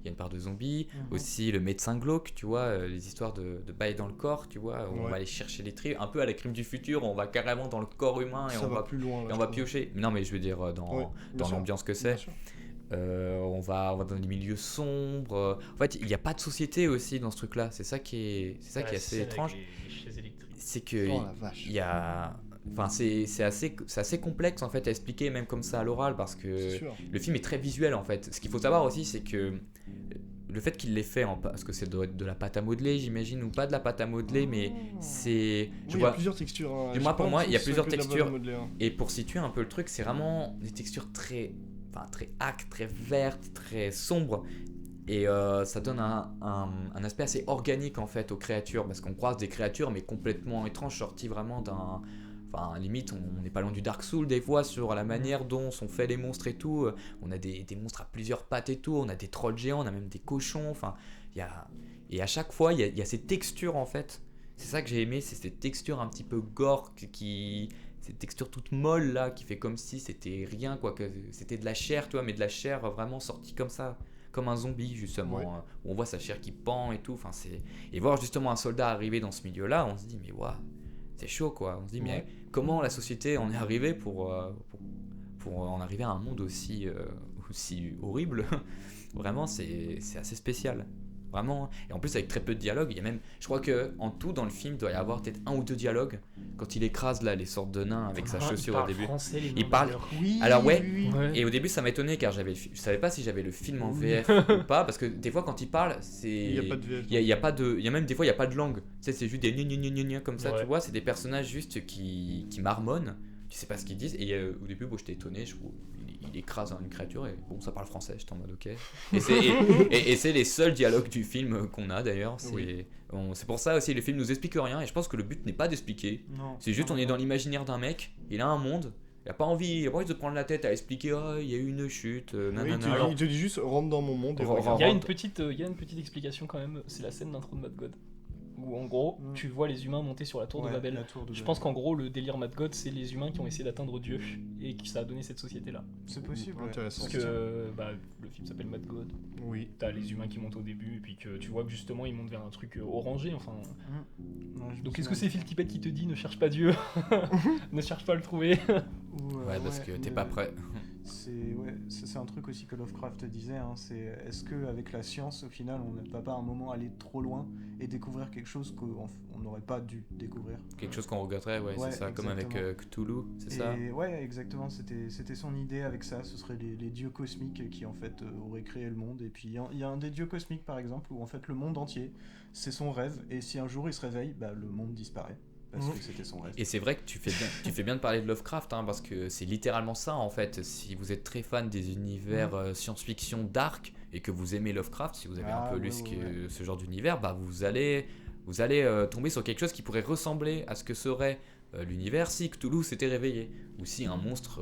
Il y a une part de zombies, aussi le médecin glauque, tu vois, les histoires de bail dans le corps, tu vois, on va aller chercher les tripes, un peu à la Crime du futur, on va carrément dans le corps humain et on va plus loin, et on va piocher. Non, mais je veux dire, dans l'ambiance que c'est. On va dans des milieux sombres. En fait, il n'y a pas de société aussi dans ce truc-là. C'est ça qui est assez étrange. C'est que il y a... Enfin, c'est assez complexe en fait à expliquer même comme ça à l'oral parce que le film est très visuel en fait. Ce qu'il faut savoir aussi, c'est que le fait qu'il l'ait fait parce que c'est de la pâte à modeler, j'imagine, ou pas de la pâte à modeler, mais c'est... il y a plusieurs textures. Hein. Pour moi, il y a plusieurs textures. Modeler, hein. Et pour situer un peu le truc, c'est vraiment des textures très acres, très vertes, très sombres. Et ça donne un aspect assez organique en fait aux créatures, parce qu'on croise des créatures mais complètement étranges, sorties vraiment d'un... Enfin, limite, on n'est pas loin du Dark Souls des fois sur la manière dont sont faits les monstres et tout. On a des monstres à plusieurs pattes et tout, on a des trolls géants, on a même des cochons. Enfin, et à chaque fois, il y a ces textures en fait. C'est ça que j'ai aimé, c'est ces textures un petit peu gore cette texture toute molle là qui fait comme si c'était rien quoi, que c'était de la chair, toi, mais de la chair vraiment sortie comme ça, comme un zombie justement, où on voit sa chair qui pend et tout. Enfin, et voir justement un soldat arriver dans ce milieu là, on se dit mais waouh, c'est chaud quoi. On se dit mais comment la société en est arrivée pour en arriver à un monde aussi horrible. Vraiment c'est assez spécial. Vraiment. Et en plus avec très peu de dialogue, il y a même, je crois que en tout dans le film il doit y avoir peut-être 1 ou 2 dialogues quand il écrase là les sortes de nains avec sa chaussure au début. Il parle français. Alors oui. Et au début ça m'étonnait car je savais pas si j'avais le film en VF ou pas, parce que des fois quand il parle il y a pas de VF. Il y a même des fois il y a pas de langue. Tu sais, c'est juste des gna comme ça, tu vois, c'est des personnages juste qui marmonnent. Tu sais pas ce qu'ils disent, et au début j'étais étonné, il écrase une créature et bon, ça parle français, j'étais en mode ok. Et c'est les seuls dialogues du film qu'on a d'ailleurs. C'est pour ça aussi, le film nous explique rien, et je pense que le but n'est pas d'expliquer. C'est juste on est dans l'imaginaire d'un mec, il a un monde, il a pas envie de se prendre la tête à expliquer il y a eu une chute, nanana. Il te dit juste rentre dans mon monde. Il y a une petite explication quand même, c'est la scène d'intro de Mad God. Où en gros, tu vois les humains monter sur la tour de Babel. Je pense qu'en gros, le délire Mad God, c'est les humains qui ont essayé d'atteindre Dieu et que ça a donné cette société-là. C'est possible. Intéressant. Parce que le film s'appelle Mad God. Oui. T'as les humains qui montent au début et puis que tu vois que justement ils montent vers un truc orangé. Enfin. Donc est-ce que c'est Phil Tippett qui te dit ne cherche pas Dieu, ne cherche pas à le trouver? Parce que t'es pas prêt. C'est un truc aussi que Lovecraft disait, hein, c'est est-ce qu'avec la science au final on ne va pas à un moment aller trop loin et découvrir quelque chose qu'on n'aurait pas dû découvrir, quelque chose qu'on regretterait, c'est ça, comme avec Cthulhu, c'est ça. Ouais, exactement, c'était son idée avec ça, ce serait les dieux cosmiques qui en fait auraient créé le monde. Et puis il y a un des dieux cosmiques par exemple où en fait le monde entier c'est son rêve, et si un jour il se réveille, le monde disparaît. Parce que c'était son rêve. Et c'est vrai que tu fais bien de parler de Lovecraft, hein, parce que c'est littéralement ça en fait. Si vous êtes très fan des univers science-fiction dark et que vous aimez Lovecraft, si vous avez un peu lu ce genre d'univers, vous allez tomber sur quelque chose qui pourrait ressembler à ce que serait l'univers si Cthulhu s'était réveillé, ou si un monstre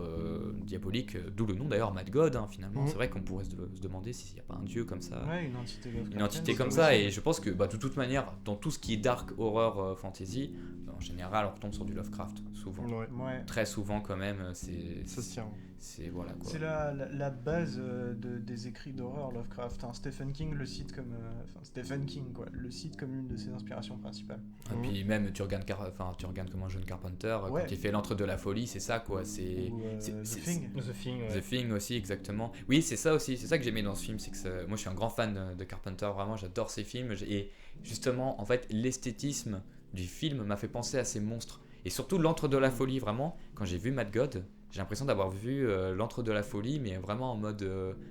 diabolique, d'où le nom d'ailleurs Mad God, hein, finalement. C'est vrai qu'on pourrait se demander s'il n'y a pas un dieu comme ça, une entité comme ça. Et je pense que de toute manière, dans tout ce qui est dark, horror, fantasy, en général on retombe sur du Lovecraft souvent. Très souvent quand même. Ça se tient. C'est voilà quoi. C'est la base des écrits d'horreur, Lovecraft, hein. Stephen King le cite comme le cite comme une de ses inspirations principales. Et puis même tu regardes comment John Carpenter quand il fait l'Antre de la folie, c'est ça quoi, The Thing aussi, exactement. Oui, c'est ça aussi, c'est ça que j'aimais dans ce film, c'est que moi je suis un grand fan de Carpenter, vraiment j'adore ses films, et justement en fait l'esthétisme du film m'a fait penser à ces monstres, et surtout l'Antre de la folie. Vraiment, quand j'ai vu Mad God, j'ai l'impression d'avoir vu l'Antre de la folie, mais vraiment en mode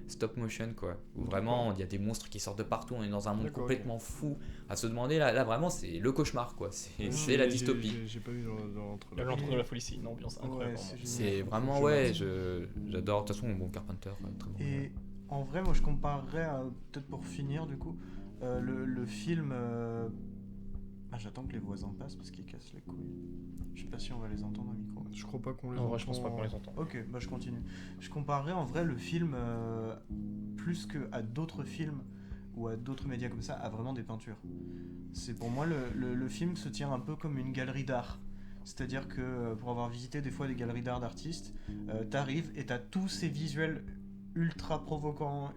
stop motion, quoi. Où vraiment il y a des monstres qui sortent de partout, on est dans un monde D'accord, complètement fou. À se demander, là vraiment c'est le cauchemar, quoi. C'est la dystopie. J'ai pas vu dans l'entre. L'entre de la folie, c'est une ambiance incroyable. Ouais, c'est vraiment. génial. C'est vraiment, Je ouais, note. j'adore. De toute façon, bon, Carpenter, très bon. Et en vrai, moi je comparerais, peut-être pour finir du coup, le film. Ah, j'attends que les voisins passent parce qu'ils cassent les couilles. Je sais pas si on va les entendre au micro. Je crois pas qu'on les En entend. vrai, je pense pas qu'on les entend. Ok, bah je continue. Je comparerais en vrai le film, plus qu'à d'autres films ou à d'autres médias comme ça, à vraiment des peintures. C'est pour moi le film se tient un peu comme une galerie d'art. C'est-à-dire que pour avoir visité des fois des galeries d'art d'artistes, t'arrives et t'as tous ces visuels ultra provoquants,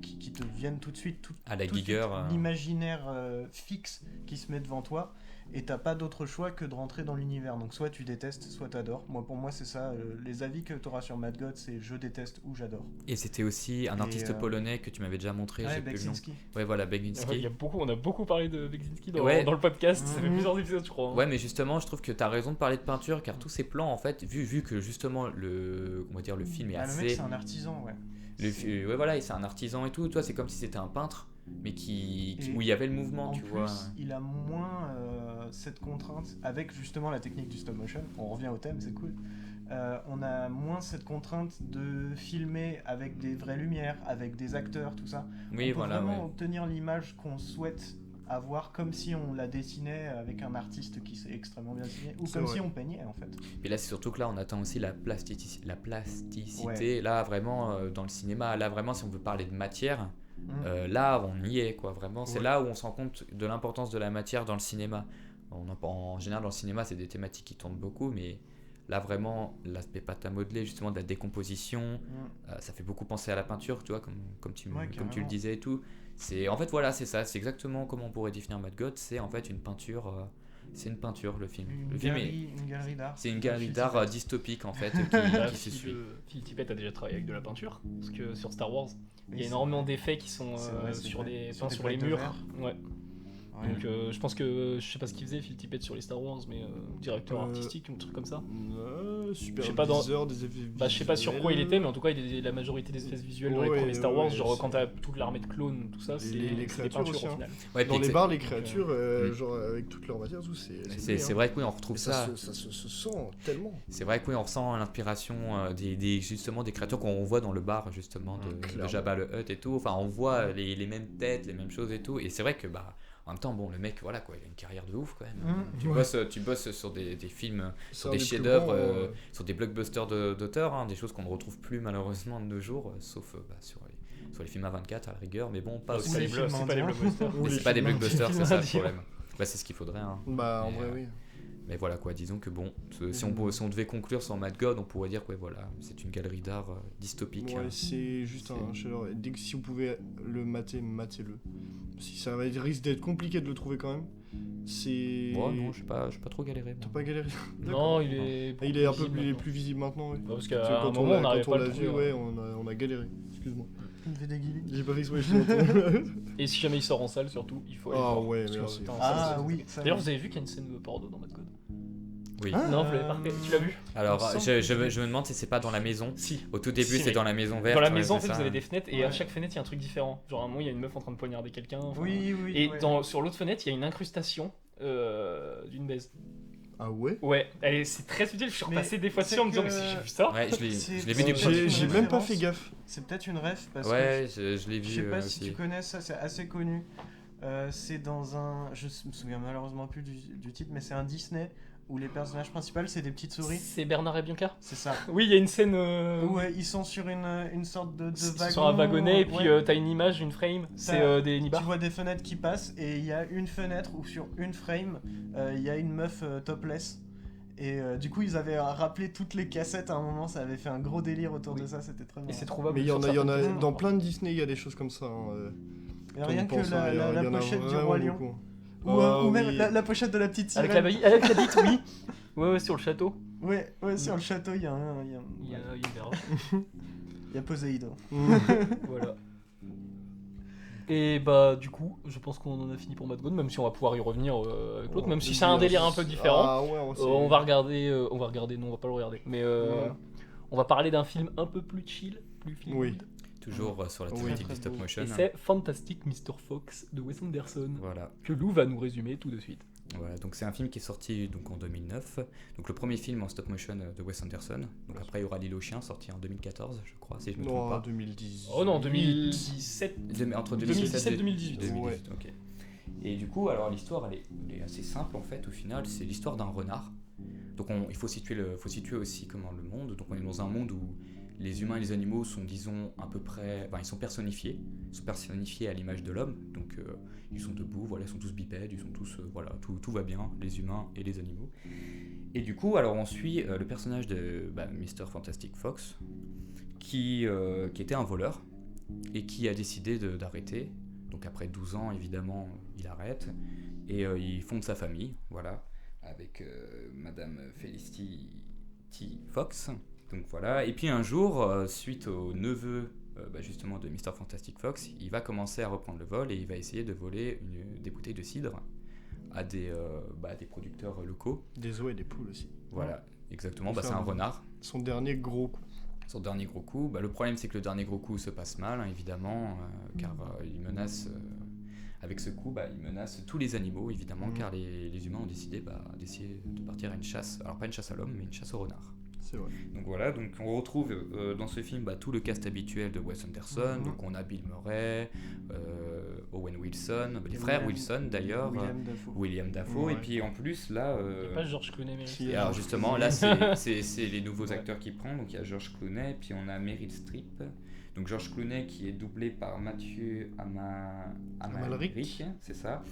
qui te viennent tout de suite, À la tout de Giger, suite, l'imaginaire fixe qui se met devant toi, et t'as pas d'autre choix que de rentrer dans l'univers. Donc soit tu détestes, soit t'adores. Pour moi c'est ça, les avis que t'auras sur Mad God, c'est je déteste ou j'adore. Et c'était aussi un Et, artiste polonais que tu m'avais déjà montré, Ouais, j'ai plus le nom. Beksinski. Ouais, voilà, Ouais, Beginski. on a beaucoup parlé de Beksinski dans, Ouais. dans le podcast, ça fait Mhm. plusieurs épisodes, je crois. hein. Ouais, mais justement, je trouve que t'as raison de parler de peinture, car tous ces plans, en fait, vu que justement le film est Ah, le mec assez. c'est un artisan, ouais. Ouais, voilà, et c'est un artisan et tout. Toi, c'est comme si c'était un peintre, mais Et où il y avait le mouvement, En tu plus, vois. il a moins cette contrainte avec justement la technique du stop motion. On revient au thème, c'est cool. On a moins cette contrainte de filmer avec des vraies lumières, avec des acteurs, tout ça. Oui, on peut voilà, vraiment ouais. obtenir l'image qu'on souhaite avoir comme si on la dessinait avec un artiste qui s'est extrêmement bien dessiné, ou C'est comme vrai. si on peignait en fait. Et là, c'est surtout que là, on attend aussi la plasticité. Ouais. Là, vraiment, dans le cinéma, là, vraiment, si on veut parler de matière, Mm. là, on y est, quoi, vraiment. C'est Ouais. là où on se rend compte de l'importance de la matière dans le cinéma. En général, dans le cinéma, c'est des thématiques qui tournent beaucoup, mais là, vraiment, l'aspect pâte à modeler, justement, de la décomposition, Mm. ça fait beaucoup penser à la peinture, tu vois, comme tu Ouais, le carrément. disais et tout. En fait, voilà, c'est ça, c'est exactement comment on pourrait définir Mad God, c'est en fait une peinture, c'est une peinture, le film. Une Le film galerie d'art. c'est une galerie d'art dystopique, en fait, Là, qui se suit. Phil Tippett a déjà travaillé avec de la peinture, parce que sur Star Wars, il y Oui, a c'est énormément vrai. d'effets qui sont C'est vrai, c'est sur vrai. les, Sur des sur les plaques de murs. verre. Ouais. Ouais. Donc je pense que, je sais pas ce qu'il faisait Phil Tippett sur les Star Wars, mais directeur artistique, un truc comme ça. Super. Je sais pas dans- des effets Bah je sais pas sur quoi il visuels. était, mais en tout cas la majorité des effets visuels dans les Ouais, premiers Star Wars, ouais, genre c'est- quand t'as toute l'armée de clones, tout ça, Les- c'est les c'est des créatures peintures aussi, au hein. final. Ouais, Dans puis les exa- bars, les créatures, Mm. genre avec toute leur matière, tout, c'est. c'est joli, vrai hein. que oui, on retrouve Et ça. ça se sent tellement. C'est vrai que oui, on ressent l'inspiration justement des créatures qu'on voit dans le bar justement de Clairement. Jabba le Hutt et tout. Enfin, on voit les mêmes têtes, les mêmes choses et tout. Et c'est vrai que bah en même temps, bon, le mec, voilà quoi, il a une carrière de ouf quand même. Mm. Tu bosses sur des films, C'est sur un des des plus chefs-d'œuvre, grands, sur des blockbusters d'auteurs, hein, des choses qu'on ne retrouve plus malheureusement de nos jours, sauf sur les films à 24 à la rigueur, mais bon, pas C'est aussi. pas les les films c'est pas les indiens. blockbusters. Ou Mais les c'est pas des films blockbusters, indiens. c'est ça le Indiens. problème. Bah, c'est ce qu'il faudrait. Hein. Bah, en Mais, vrai, oui. Mais voilà quoi, disons que bon, si on devait conclure sur Mad God, on pourrait dire que ouais, voilà, c'est une galerie d'art dystopique. Ouais, c'est juste un c'est- chef-d'œuvre. Et dès que si vous pouvez le mater, matez-le. Si ça risque d'être compliqué de le trouver quand même. C'est. Bon, non, je sais pas trop galéré. T'as moi. pas galéré? Non, il est. Ah, il est un peu visible il est maintenant. plus visible maintenant, oui. Bah, parce Tu vois, qu'à un moment, on n'arrivait quand pas on à l'a le vu, trouver. ouais, on a galéré. Excuse-moi. Une Védéguili. J'ai pas fait exprès, je suis Et si jamais il sort en salle, surtout, il faut aller Ah le voir. ouais, parce que merci. c'était en Ah salle, oui, c'était- ça, D'ailleurs, oui. vous avez vu qu'il y a une scène de porno dans Mad God Oui. Hein Non, vous l'avez pas remarqué. Tu l'as vu Alors, il me semble je me demande si c'est pas dans la maison. Si. Au tout début, Si, c'est mais dans la maison verte. Dans la ouais, maison, en c'est fait, ça. vous avez des fenêtres et à Ouais. chaque fenêtre, il y a un truc différent. Genre, à un moment, il y a une meuf en train de poignarder quelqu'un. enfin, Oui, oui. Et ouais. sur l'autre fenêtre, il y a une incrustation d'une baise. Ah ouais? Ouais, c'est très subtil. Je suis Mais repassé des fois c'est dessus en me disant, que- mais si j'ai vu ça. Ouais, je C'est- l'ai vu du c'est- premier. J'ai une même pas référence. fait gaffe. C'est peut-être une ref parce que Ouais, je l'ai vu je sais pas si aussi. tu connais ça, c'est assez connu. C'est dans un. Je me souviens malheureusement plus du titre, mais c'est un Disney où les personnages principaux c'est des petites souris. C'est Bernard et Bianca. C'est ça. Oui, il y a une scène Ouais, ils sont sur une sorte de wagon. sur un wagonnet et puis ouais. t'as une image, une frame. C'est des Tu nibards. vois des fenêtres qui passent et il y a une fenêtre où sur une frame il y a une meuf topless. Et du coup ils avaient rappelé toutes les cassettes à un moment, ça avait fait un gros délire autour de ça, c'était très Et marrant. c'est trouvable. Mais il y en sur a certaines plateformes. dans plein de Disney, il y a des choses comme ça. Hein. Et rien Quand que on pense, hein, il y la en a pochette du vraiment Roi Lion. beaucoup. Ou, Ah, ou même oui. la pochette de la petite sirène. Avec la bite, oui. Ouais, sur le château. Ouais, sur le château, il y a un. Il y a une verre. Il y a Poséidon. Voilà. Et bah du coup, je pense qu'on en a fini pour Mad God, même si on va pouvoir y revenir avec l'autre, même si c'est un délire un peu différent. Ah ouais, On va regarder, non, on va pas le regarder, mais Ouais. on va parler d'un film un peu plus chill, plus feel Oui. good. Toujours sur la Oui. thématique Très du stop beau. motion. Et c'est Fantastic Mr. Fox de Wes Anderson, Voilà. que Lou va nous résumer tout de suite. Voilà, donc c'est un film qui est sorti donc en 2009. Donc le premier film en stop motion de Wes Anderson. Donc après il y aura L'île aux chiens sorti en 2014, je crois, si je me trompe Non, pas. 2010. Oh non, 2017. Entre 2017, 2018, 2018. Ouais. ok. Et du coup, alors l'histoire elle est assez simple en fait au final. C'est l'histoire d'un renard. Donc il faut situer aussi comment le monde. Donc on est dans un monde où les humains et les animaux sont, disons, à peu près, enfin, ils sont personnifiés à l'image de l'homme. Donc ils sont debout, voilà, ils sont tous bipèdes, ils sont tous, voilà, tout va bien, les humains et les animaux. Et du coup, alors on suit le personnage de Mr. Fantastic Fox, qui était un voleur et qui a décidé d'arrêter. Donc après 12 ans, évidemment, il arrête et il fonde sa famille, voilà, avec Madame Felicity Fox. Donc voilà, et puis un jour, suite au neveu justement de Mr. Fantastic Fox, il va commencer à reprendre le vol et il va essayer de voler des bouteilles de cidre à des producteurs locaux. Des os et des poules aussi. Voilà, exactement, Pour c'est faire un renard. Son dernier gros coup. Son dernier gros coup, le problème c'est que le dernier gros coup se passe mal, hein, évidemment, car il menace, avec ce coup, il menace tous les animaux, évidemment, car les humains ont décidé d'essayer de partir à une chasse, alors pas une chasse à l'homme, mais une chasse au renard. C'est vrai. Donc voilà, donc on retrouve dans ce film tout le cast habituel de Wes Anderson. Donc on a Bill Murray, Owen Wilson, les frères Wilson d'ailleurs, William Dafoe, Ouais. et puis en plus là, Il n'y a pas George Clooney, mais Si, et alors justement là c'est les nouveaux acteurs qui prennent. Donc il y a George Clooney, puis on a Meryl Streep. Donc George Clooney qui est doublé par Mathieu Amalric, c'est ça,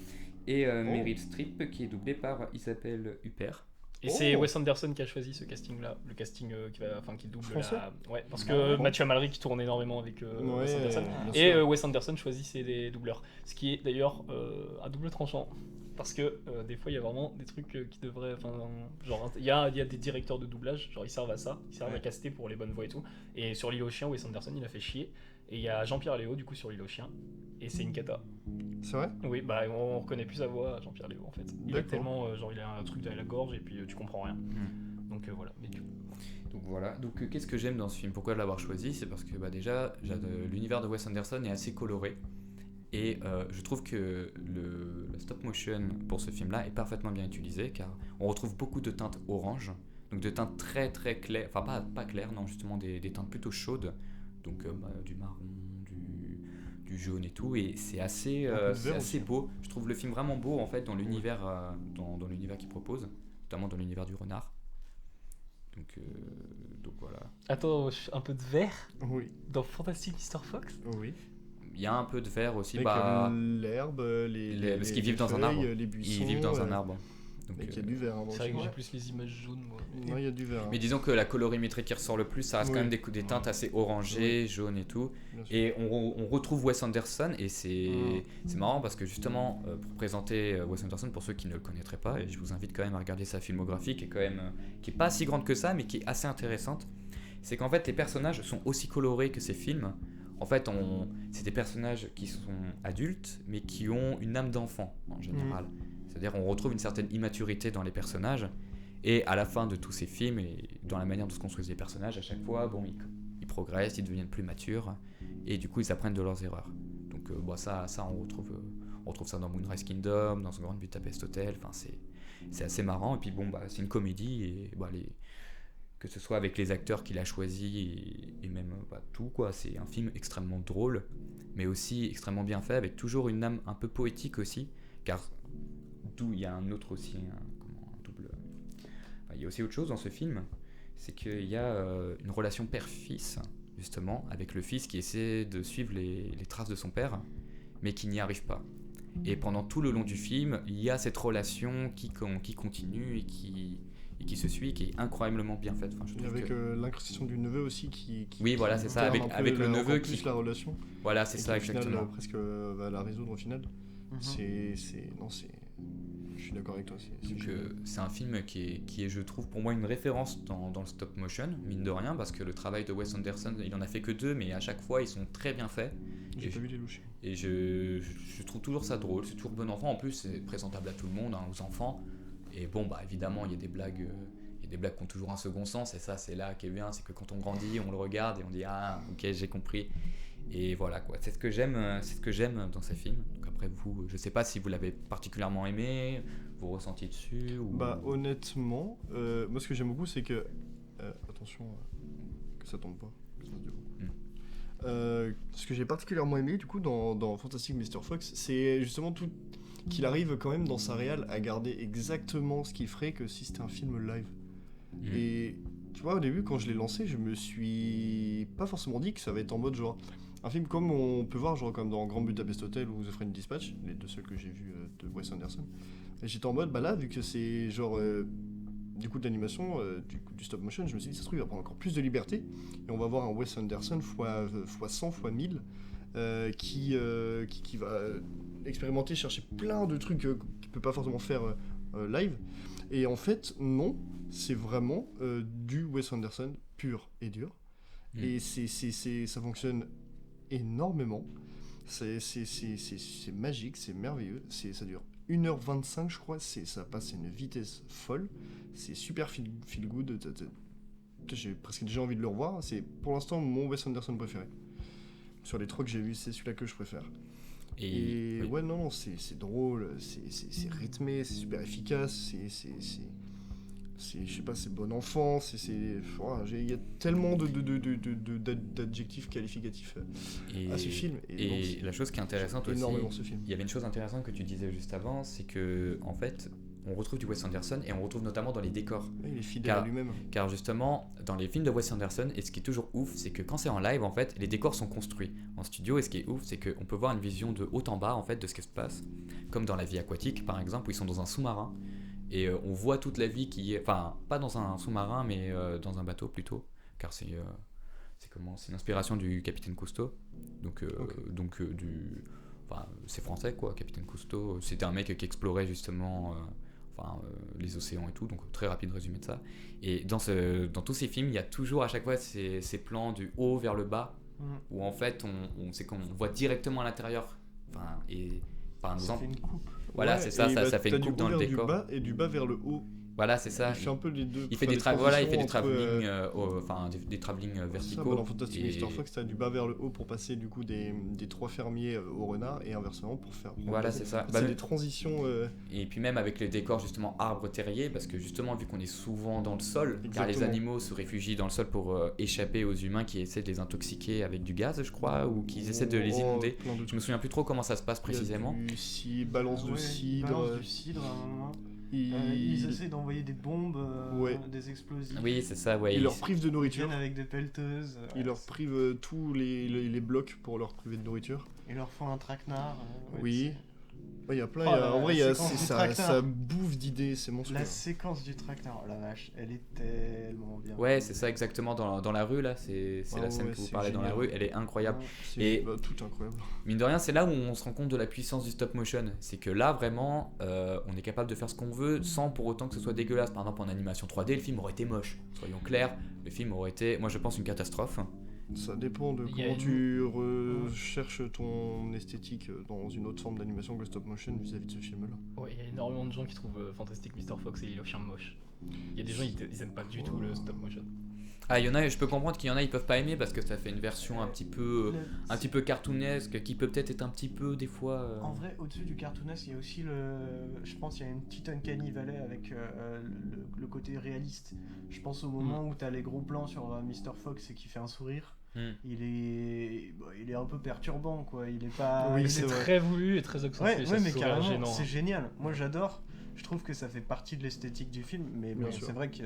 et Meryl Streep qui est doublé par Isabelle Huppert. Et c'est Wes Anderson qui a choisi ce casting-là, le casting qui double Français. Ouais, parce que Mathieu Amalric tourne énormément avec Wes Anderson. Et Wes Anderson choisit des doubleurs. Ce qui est d'ailleurs à double tranchant. Parce que des fois, il y a vraiment des trucs qui devraient. Genre, il y a des directeurs de doublage, genre ils servent à ça, ils servent à caster pour les bonnes voix et tout. Et sur L'île aux chiens, Wes Anderson, il a fait chier. Et il y a Jean-Pierre Léo, du coup, sur L'île aux chiens. Et c'est une cata. C'est vrai? Oui, on reconnaît plus sa voix à Jean-Pierre Léo en fait. Il a D'accord. tellement. il a un truc derrière la gorge et puis tu comprends rien. Donc voilà. Mais Donc voilà, donc qu'est-ce que j'aime dans ce film? Pourquoi l'avoir choisi? C'est parce que déjà, l'univers de Wes Anderson est assez coloré. Et je trouve que le stop motion pour ce film-là est parfaitement bien utilisé, car on retrouve beaucoup de teintes orange, donc de teintes très très claires, enfin pas claires, non, justement des teintes plutôt chaudes, donc du marron, du jaune et tout, et c'est assez beau. Je trouve le film vraiment beau en fait dans l'univers dans l'univers qu'il propose, notamment dans l'univers du renard. Donc voilà. attends, un peu de vert Oui. dans Fantastic Mr. Fox. Oui. Il y a un peu de vert aussi, Avec l'herbe, parce qu'ils vivent dans un feuilles, arbre. les buissons. Ils vivent dans un arbre. Donc, Et qu'il y a du vert. C'est vrai que j'ai plus les images jaunes moi. Non, il y a du vert. mais disons que la colorimétrie qui ressort le plus, ça reste quand même des teintes assez orangées, jaunes et tout. Bien sûr. Et on retrouve Wes Anderson, et c'est marrant parce que justement, pour présenter Wes Anderson, pour ceux qui ne le connaîtraient pas, et je vous invite quand même à regarder sa filmographie qui est pas si grande que ça, mais qui est assez intéressante, c'est qu'en fait les personnages sont aussi colorés que ses films. En fait, c'est des personnages qui sont adultes, mais qui ont une âme d'enfant en général. C'est-à-dire on retrouve une certaine immaturité dans les personnages, et à la fin de tous ces films, et dans la manière dont se construisent les personnages, à chaque fois, ils progressent, ils deviennent plus matures, et du coup ils apprennent de leurs erreurs. Donc ça on retrouve ça dans Moonrise Kingdom, dans The Grand Budapest Hotel, enfin c'est assez marrant, et puis c'est une comédie, et que ce soit avec les acteurs qu'il a choisis et même tout quoi, c'est un film extrêmement drôle, mais aussi extrêmement bien fait, avec toujours une âme un peu poétique aussi, car d'où il y a un autre aussi, un double. Il y a aussi autre chose dans ce film, c'est qu'il y a une relation père-fils justement, avec le fils qui essaie de suivre les traces de son père, mais qui n'y arrive pas. Et pendant tout le long du film, il y a cette relation qui continue et qui se suit, qui est incroyablement bien faite. Enfin, je trouve avec l'inconscience du neveu aussi qui oui, voilà, c'est ça, avec le neveu qui... plus la relation. Voilà, c'est ça, au final, exactement. presque va la résoudre au final. Je suis d'accord avec toi. C'est un film qui est, je trouve, pour moi, une référence dans le stop motion, mine de rien, parce que le travail de Wes Anderson, il en a fait que 2, mais à chaque fois, ils sont très bien faits. J'ai pas vu les louches. Et je trouve toujours ça drôle, c'est toujours bon enfant. En plus, c'est présentable à tout le monde, aux enfants. Et évidemment, il y a des blagues y a des blagues qui ont toujours un second sens, et ça, c'est là qui est bien, c'est que quand on grandit, on le regarde et on dit ah, ok, j'ai compris. Et voilà quoi, c'est ce que j'aime dans ces films. Donc après vous, je sais pas si vous l'avez particulièrement aimé, vous ressentiez dessus ou... Bah honnêtement, moi ce que j'aime beaucoup c'est que... attention, que ça tombe pas. Que ça fasse du bruit. Ce que j'ai particulièrement aimé du coup dans Fantastic Mr. Fox, c'est justement tout qu'il arrive quand même dans sa réal à garder exactement ce qu'il ferait que si c'était un film live. Et tu vois, au début quand je l'ai lancé, je me suis pas forcément dit que ça va être en mode genre un film comme on peut voir genre comme dans Grand Budapest Hotel ou The French Dispatch, les deux seuls que j'ai vus de Wes Anderson. Et j'étais en mode bah là vu que c'est genre du coup de l'animation, du stop motion, je me suis dit ça se trouve il va prendre encore plus de liberté et on va voir un Wes Anderson fois 100 fois 1000 qui va expérimenter, chercher plein de trucs qu'il peut pas forcément faire live. Et en fait non, c'est vraiment du Wes Anderson pur et dur. Et ça fonctionne énormément. C'est magique, c'est merveilleux. Ça dure 1h25 je crois, ça passe à une vitesse folle. C'est super feel good. J'ai presque déjà envie de le revoir. C'est pour l'instant mon Wes Anderson préféré. Sur les trois que j'ai vus, c'est celui-là que je préfère. Et oui. Ouais, non, c'est drôle, c'est rythmé, c'est super efficace, je sais pas, c'est bon enfant, il y a tellement d'adjectifs qualificatifs à ce film. Et donc, la chose qui est intéressante aussi, ce film. Il y avait une chose intéressante que tu disais juste avant, c'est que en fait, on retrouve du Wes Anderson et on retrouve notamment dans les décors. Oui, il est fidèle à lui-même. Car justement, dans les films de Wes Anderson, et ce qui est toujours ouf, c'est que quand c'est en live, en fait, les décors sont construits en studio. Et ce qui est ouf, c'est qu'on peut voir une vision de haut en bas, en fait, de ce qui se passe. Comme dans La Vie aquatique, par exemple, où ils sont dans un sous-marin. Et on voit toute la vie qui est... Enfin, pas dans un sous-marin, mais dans un bateau plutôt. Car c'est une inspiration du Capitaine Cousteau. Donc c'est français, quoi, Capitaine Cousteau. C'était un mec qui explorait justement... les océans et tout, donc très rapide résumé de ça. Et dans tous ces films, il y a toujours à chaque fois ces plans du haut vers le bas, où en fait on voit directement à l'intérieur. Et par exemple, ça fait une coupe. Voilà, ouais, c'est ça, ça fait une coupe dans le décor. Du bas et du bas vers le haut. Voilà, c'est ça. Il fait un peu les deux. Il fait des travelling verticaux. Dans Fantastic Mr. Fox, t'as du bas vers le haut pour passer du coup des trois fermiers au renard et inversement pour faire. Voilà, c'est ça. C'est des transitions. Et puis même avec les décors justement arbres terriers, parce que justement vu qu'on est souvent dans le sol, car les animaux se réfugient dans le sol pour échapper aux humains qui essaient de les intoxiquer avec du gaz, je crois, ou qui essaient de les inonder. Je me souviens plus trop comment ça se passe précisément. Balance de cidre. Balance du cidre à un moment. Ils essaient d'envoyer des bombes, des explosifs. Oui, c'est ça, ouais. Ils leur privent de nourriture. Ils viennent avec des pelleteuses. Ils leur privent tous les blocs pour leur priver de nourriture. Ils leur font un traquenard. Oui. Il y a plein. En vrai, ça bouffe d'idées, c'est monstrueux. La séquence du traquenard, oh la vache, elle est tellement bien. Ouais, c'est ça exactement dans la rue là. C'est la scène que vous parlez dans la rue, elle est incroyable. Et tout incroyable. Mine de rien, c'est là où on se rend compte de la puissance du stop motion. C'est que là, vraiment, on est capable de faire ce qu'on veut sans pour autant que ce soit dégueulasse. Par exemple, en animation 3D, le film aurait été moche. Soyons clairs, le film aurait été, moi je pense, une catastrophe. Ça dépend de comment tu recherches ton esthétique dans une autre forme d'animation que le stop motion vis-à-vis de ce film-là. Ouais, il y a énormément de gens qui trouvent Fantastic Mr. Fox et l'île aux chiens moche. Il y a des gens ils aiment pas du tout le stop motion. Ah, il y en a, je peux comprendre qu'il y en a, ils peuvent pas aimer parce que ça fait une version un petit peu cartoonesque qui peut peut-être être un petit peu des fois. En vrai, au-dessus du cartoonesque, il y a aussi je pense, il y a une petite uncanny valley avec le côté réaliste. Je pense au moment où t'as les gros plans sur Mr. Fox et qui fait un sourire. Il est un peu perturbant, quoi. Il est pas. Oui, c'est très voulu et très accentué. Ouais, mais carrément, c'est génial. Moi, j'adore. Je trouve que ça fait partie de l'esthétique du film, mais bon, c'est vrai que.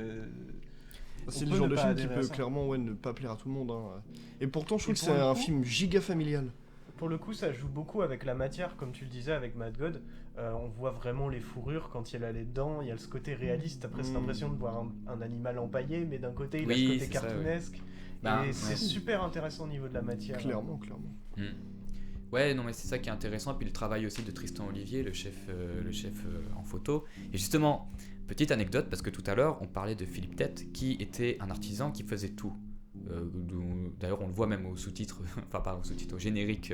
C'est le genre de film qui peut clairement ne pas plaire à tout le monde. Hein. Et pourtant, je trouve que c'est un film giga familial. Pour le coup, ça joue beaucoup avec la matière, comme tu le disais avec Mad God. On voit vraiment les fourrures quand il a les dents. Il y a ce côté réaliste. Après, c'est l'impression de voir un animal empaillé, mais d'un côté, il a ce côté cartoonesque. Et c'est super intéressant au niveau de la matière. Clairement. Ouais, non, mais c'est ça qui est intéressant. Et puis le travail aussi de Tristan Olivier, le chef en photo. Et justement, petite anecdote, parce que tout à l'heure, on parlait de Philippe Tête, qui était un artisan qui faisait tout. D'ailleurs, on le voit même au sous-titre, enfin pas au sous-titre, au générique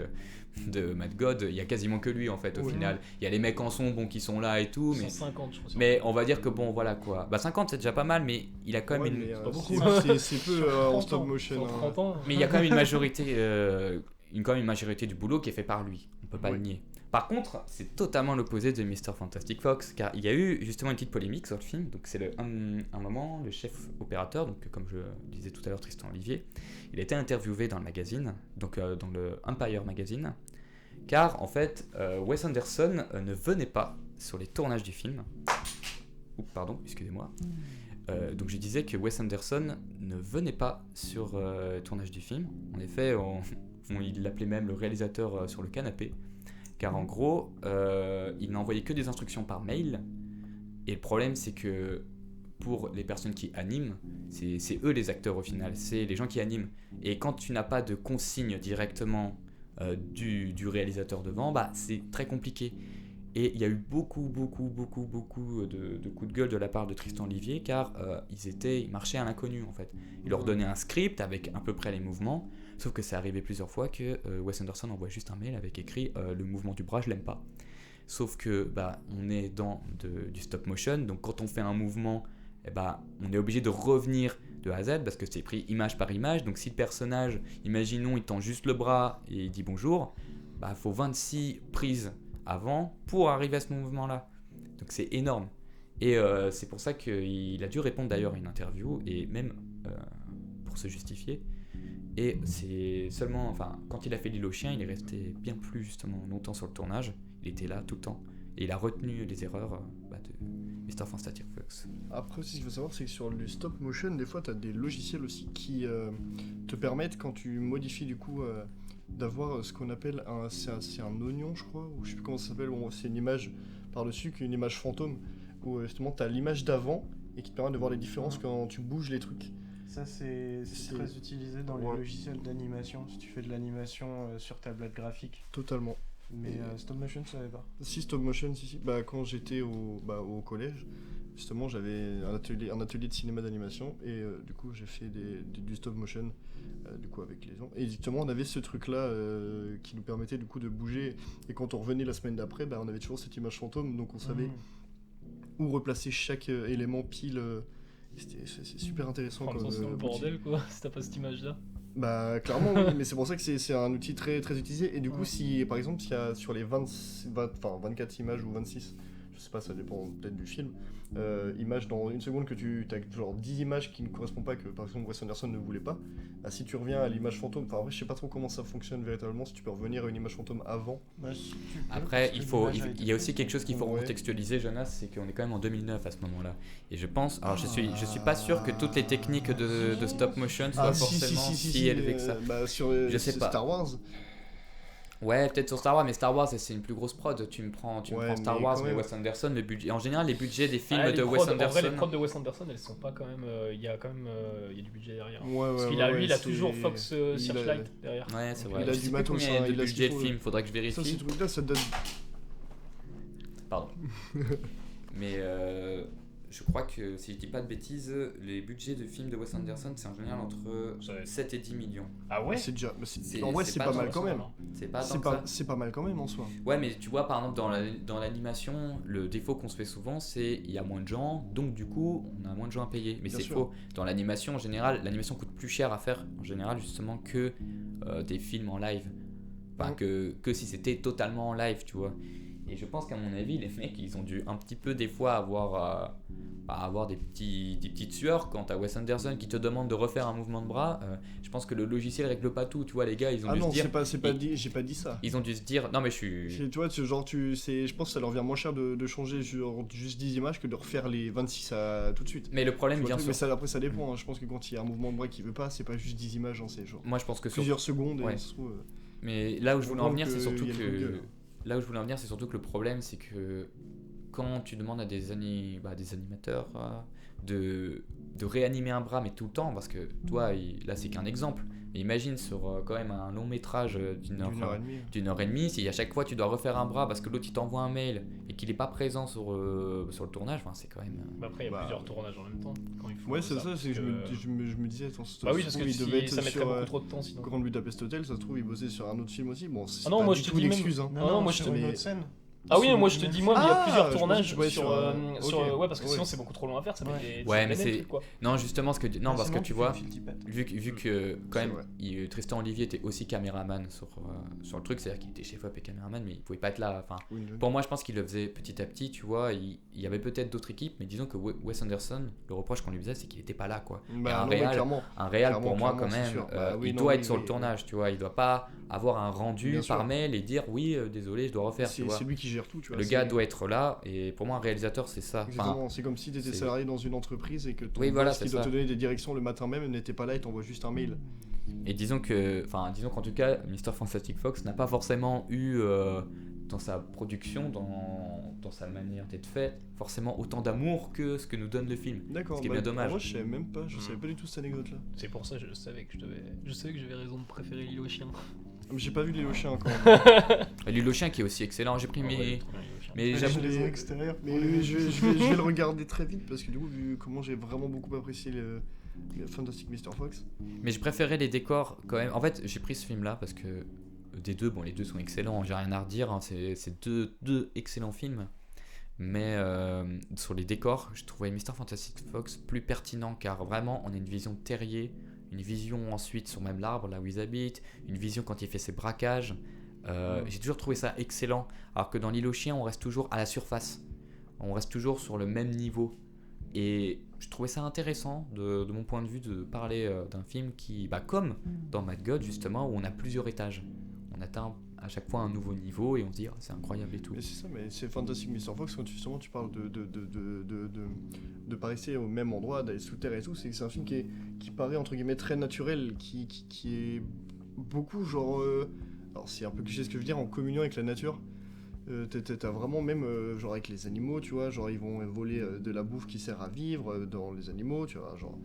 de Mad God, il y a quasiment que lui en fait au Ouais. final. Il y a les mecs en son qui sont là et tout, mais 150, je crois. mais on va dire que bon, voilà quoi. Bah 50 c'est déjà pas mal, mais il a quand même Ouais, une... mais, pas beaucoup. c'est peu Sur en 30 stop ans. motion. Sur hein. 30 ans. Mais il y a quand même une majorité, quand même une majorité du boulot qui est fait par lui. On peut pas le Oui. nier. Par contre, c'est totalement l'opposé de Mr. Fantastic Fox, car il y a eu justement une petite polémique sur le film. Donc c'est un moment, le chef opérateur, donc comme je disais tout à l'heure, Tristan Olivier, il a été interviewé dans le magazine, donc dans le Empire Magazine, car en fait, Wes Anderson ne venait pas sur les tournages du film. Oups, pardon, excusez-moi. Donc je disais que Wes Anderson ne venait pas sur le tournage du film. En effet, il l'appelait même le réalisateur sur le canapé. Car en gros, il n'envoyait que des instructions par mail. Et le problème, c'est que pour les personnes qui animent, c'est eux les acteurs au final, c'est les gens qui animent. Et quand tu n'as pas de consigne directement du réalisateur devant, bah, c'est très compliqué. Et il y a eu beaucoup de coups de gueule de la part de Tristan Olivier, car ils marchaient à l'inconnu en fait. Il leur donnait un script avec à peu près les mouvements, sauf que c'est arrivé plusieurs fois que Wes Anderson envoie juste un mail avec écrit le mouvement du bras je l'aime pas. Sauf que bah, on est dans du stop motion, donc quand on fait un mouvement, eh bah, on est obligé de revenir de A à Z parce que c'est pris image par image. Donc si le personnage, imaginons, il tend juste le bras et il dit bonjour, bah faut 26 prises avant pour arriver à ce mouvement-là. Donc c'est énorme. Et c'est pour ça qu'il a dû répondre d'ailleurs à une interview, et même pour se justifier. Et c'est seulement, enfin, quand il a fait L'île aux chiens, il est resté bien plus justement longtemps sur le tournage. Il était là tout le temps. Et il a retenu les erreurs de Mr. Fantastic Fox. Après aussi, ce qu'il faut savoir, c'est que sur le stop motion, des fois, tu as des logiciels aussi qui te permettent, quand tu modifies du coup, d'avoir ce qu'on appelle c'est un oignon, je crois, ou je sais plus comment ça s'appelle, bon, c'est une image par-dessus, qu'une image fantôme, où justement tu as l'image d'avant et qui te permet de voir les différences quand tu bouges les trucs. Ça, c'est très utilisé dans Ouais. les logiciels d'animation, si tu fais de l'animation sur tablette graphique. Totalement. Mais stop motion, je savais pas. Si, stop motion, si. Bah, quand j'étais au collège, justement, j'avais un atelier de cinéma d'animation et du coup, j'ai fait du stop motion du coup, avec les gens. Et justement, on avait ce truc-là qui nous permettait du coup de bouger. Et quand on revenait la semaine d'après, bah, on avait toujours cette image fantôme, donc on savait où replacer chaque élément pile. C'est super intéressant. En même temps, c'est dans le outil. bordel quoi, si t'as pas cette image là. Bah clairement oui, mais c'est pour ça que c'est un outil très, très utilisé. Et du coup, Ouais. si par exemple, s'il y a sur les 24 images ou 26, je sais pas, ça dépend peut-être du film, images dans une seconde que tu as genre 10 images qui ne correspondent pas, que par exemple Wes Anderson ne voulait pas, bah, si tu reviens à l'image fantôme, enfin en vrai, je sais pas trop comment ça fonctionne véritablement, si tu peux revenir à une image fantôme avant. Bah, si tu peux, Après, parce que l'image a été il y a aussi quelque chose qu'il faut Ouais. contextualiser, Jonas, c'est qu'on est quand même en 2009 à ce moment-là. Et je pense, alors je suis pas sûr que toutes les techniques de stop motion soient forcément si élevées que ça. Bah, sur Je sais pas. Star Wars. Ouais, peut-être sur Star Wars, mais Star Wars c'est une plus grosse prod. Tu me prends Ouais, Star mais Wars, quand mais même. Wes Anderson, le budget. En général, les budgets des films Ah, de les Wes prods, en vrai, Anderson. les prods de Wes Anderson, elles sont pas quand même. Il y a quand même il y a du budget derrière. Ouais, Parce qu'il a, lui, il a toujours Fox Searchlight derrière. Ouais, c'est Donc, vrai. il a Je du sais plus matos, combien hein, de il a ce budget de qu'il faut, film, faudrait que je Ça, ces vérifie. trucs-là, ça donne. Pardon. Mais je crois que si je dis pas de bêtises, les budgets de films de Wes Anderson, c'est en général entre Ça va être- 7 et 10 millions. Ah ouais. C'est déjà. C'est- En vrai, c'est c'est pas pas tant mal que quand ça, même. alors. C'est pas tant C'est que ça. c'est pas mal quand même en soi. Ouais, mais tu vois, par exemple, dans l'animation, le défaut qu'on se fait souvent, c'est il y a moins de gens, donc du coup, on a moins de gens à payer. Mais Bien c'est sûr. faux. Dans l'animation, en général, l'animation coûte plus cher à faire, en général, justement, que des films en live. Enfin, que si c'était totalement en live, tu vois. Et je pense qu'à mon avis, les mecs, ils ont dû un petit peu, des fois, avoir des petites sueurs quand t'as Wes Anderson qui te demande de refaire un mouvement de bras. Je pense que le logiciel règle pas tout, tu vois, les gars, ils ont Ah dû non, se dire. c'est pas ils- dit, j'ai pas dit ça. Ils ont dû se dire, non mais je suis. Tu vois, je pense que ça leur vient moins cher de changer juste 10 images que de refaire les 26 tout de suite. Mais le Tu problème vois, vient mais sur. ça, après, ça dépend. Hein. Je pense que quand il y a un mouvement de bras qui veut pas, c'est pas juste 10 images, hein, c'est genre Moi je pense que sur. plusieurs secondes. Ouais. Et ça se trouve, Mais là où je voulais en comprends venir, c'est que surtout y a le coup de que. gueule. Là où je voulais en venir, c'est surtout que le problème, c'est que quand tu demandes à des animateurs de réanimer un bras, mais tout le temps, parce que toi, là, c'est qu'un exemple. Mais imagine sur quand même un long métrage d'une heure et demie, si à chaque fois tu dois refaire un bras parce que l'autre il t'envoie un mail et qu'il n'est pas présent sur le tournage, c'est quand même. Après, il y a plusieurs tournages en même temps. Quand il faut Ouais, c'est ça, c'est que je que- me disais, attends, Bah oui, parce que il devait être ça mettrait sur beaucoup trop de temps sinon. Grand Budapest Hotel, ça se trouve, il bossait sur un autre film aussi. Bon, c'est Ah non, pas moi, du je te tout dis une même- excuse, hein. Non, moi, je sur te une dis- autre scène. Ah oui, Sur moi le je te même dis, film. moi, mais il y a Ah, plusieurs je tournages pensais que tu voyais sur. Ouais, parce que ok. sinon c'est beaucoup trop long à faire, ça met des. Ouais, ça mais fait des c'est- trucs, quoi. Non, justement, parce que tu vois, vu que quand C'est même, vrai. Tristan Olivier était aussi caméraman sur le truc, c'est-à-dire qu'il était chef-op et caméraman, mais il pouvait pas être là. Enfin, pour moi, je pense qu'il le faisait petit à petit, tu vois. Il y avait peut-être d'autres équipes, mais disons que Wes Anderson, le reproche qu'on lui faisait, c'est qu'il était pas là, quoi. Bah, un non, mais réal, clairement. Un réal, Clairement, pour moi, clairement, quand c'est même, sûr. Bah oui, il non, doit oui, être sur oui. le tournage, tu vois. Il doit pas avoir un rendu Bien par sûr. mail et dire oui, désolé, je dois refaire, tu vois. C'est lui qui gère tout, tu vois. Le gars doit être là, et pour moi, un réalisateur, c'est ça. Enfin, Exactement, c'est comme si tu étais c'est- salarié dans une entreprise et que ton Oui, voilà, boss qui c'est doit ça. te donner des directions le matin même n'était pas là et t'envoie juste un mail. Et disons qu'en tout cas, Mr. Fantastic Fox n'a pas forcément eu dans sa production, dans sa manière d'être fait, forcément autant d'amour que ce que nous donne le film. D'accord, Ce qui est bien dommage. Moi, je savais même pas, je savais pas du tout cette anecdote-là. C'est pour ça que je savais que j'avais raison de préférer l'île aux chiens. Mais j'ai pas vu les Chien encore. L'île aux chiens qui est aussi excellent, j'ai pris mais j'avoue. je l'ai- extérieurs. Mais je vais le regarder très vite parce que du coup, vu comment j'ai vraiment beaucoup apprécié le Fantastic Mr. Fox. Mais je préférais les décors quand même. En fait, j'ai pris ce film-là parce que des deux, bon, les deux sont excellents, j'ai rien à redire, hein, c'est deux excellents films. Mais sur les décors, je trouvais Mr. Fantastic Fox plus pertinent car vraiment, on a une vision de terrier, une vision ensuite sur même l'arbre, là où ils habitent, une vision quand il fait ses braquages. J'ai toujours trouvé ça excellent, alors que dans l'île aux chiens, on reste toujours à la surface. On reste toujours sur le même niveau. Et je trouvais ça intéressant, de mon point de vue, de parler d'un film qui, comme dans Mad God, justement, où on a plusieurs étages. On atteint à chaque fois un nouveau niveau et on se dit, c'est incroyable et tout. Mais c'est ça, mais c'est Fantastic Mr. Fox quand justement tu parles de pas rester au même endroit, d'aller sous terre et tout, c'est que c'est un film qui paraît entre guillemets très naturel, qui est beaucoup genre. Alors c'est un peu cliché ce que je veux dire, en communion avec la nature. T'as vraiment même genre avec les animaux, tu vois, genre ils vont voler de la bouffe qui sert à vivre dans les animaux, tu vois, genre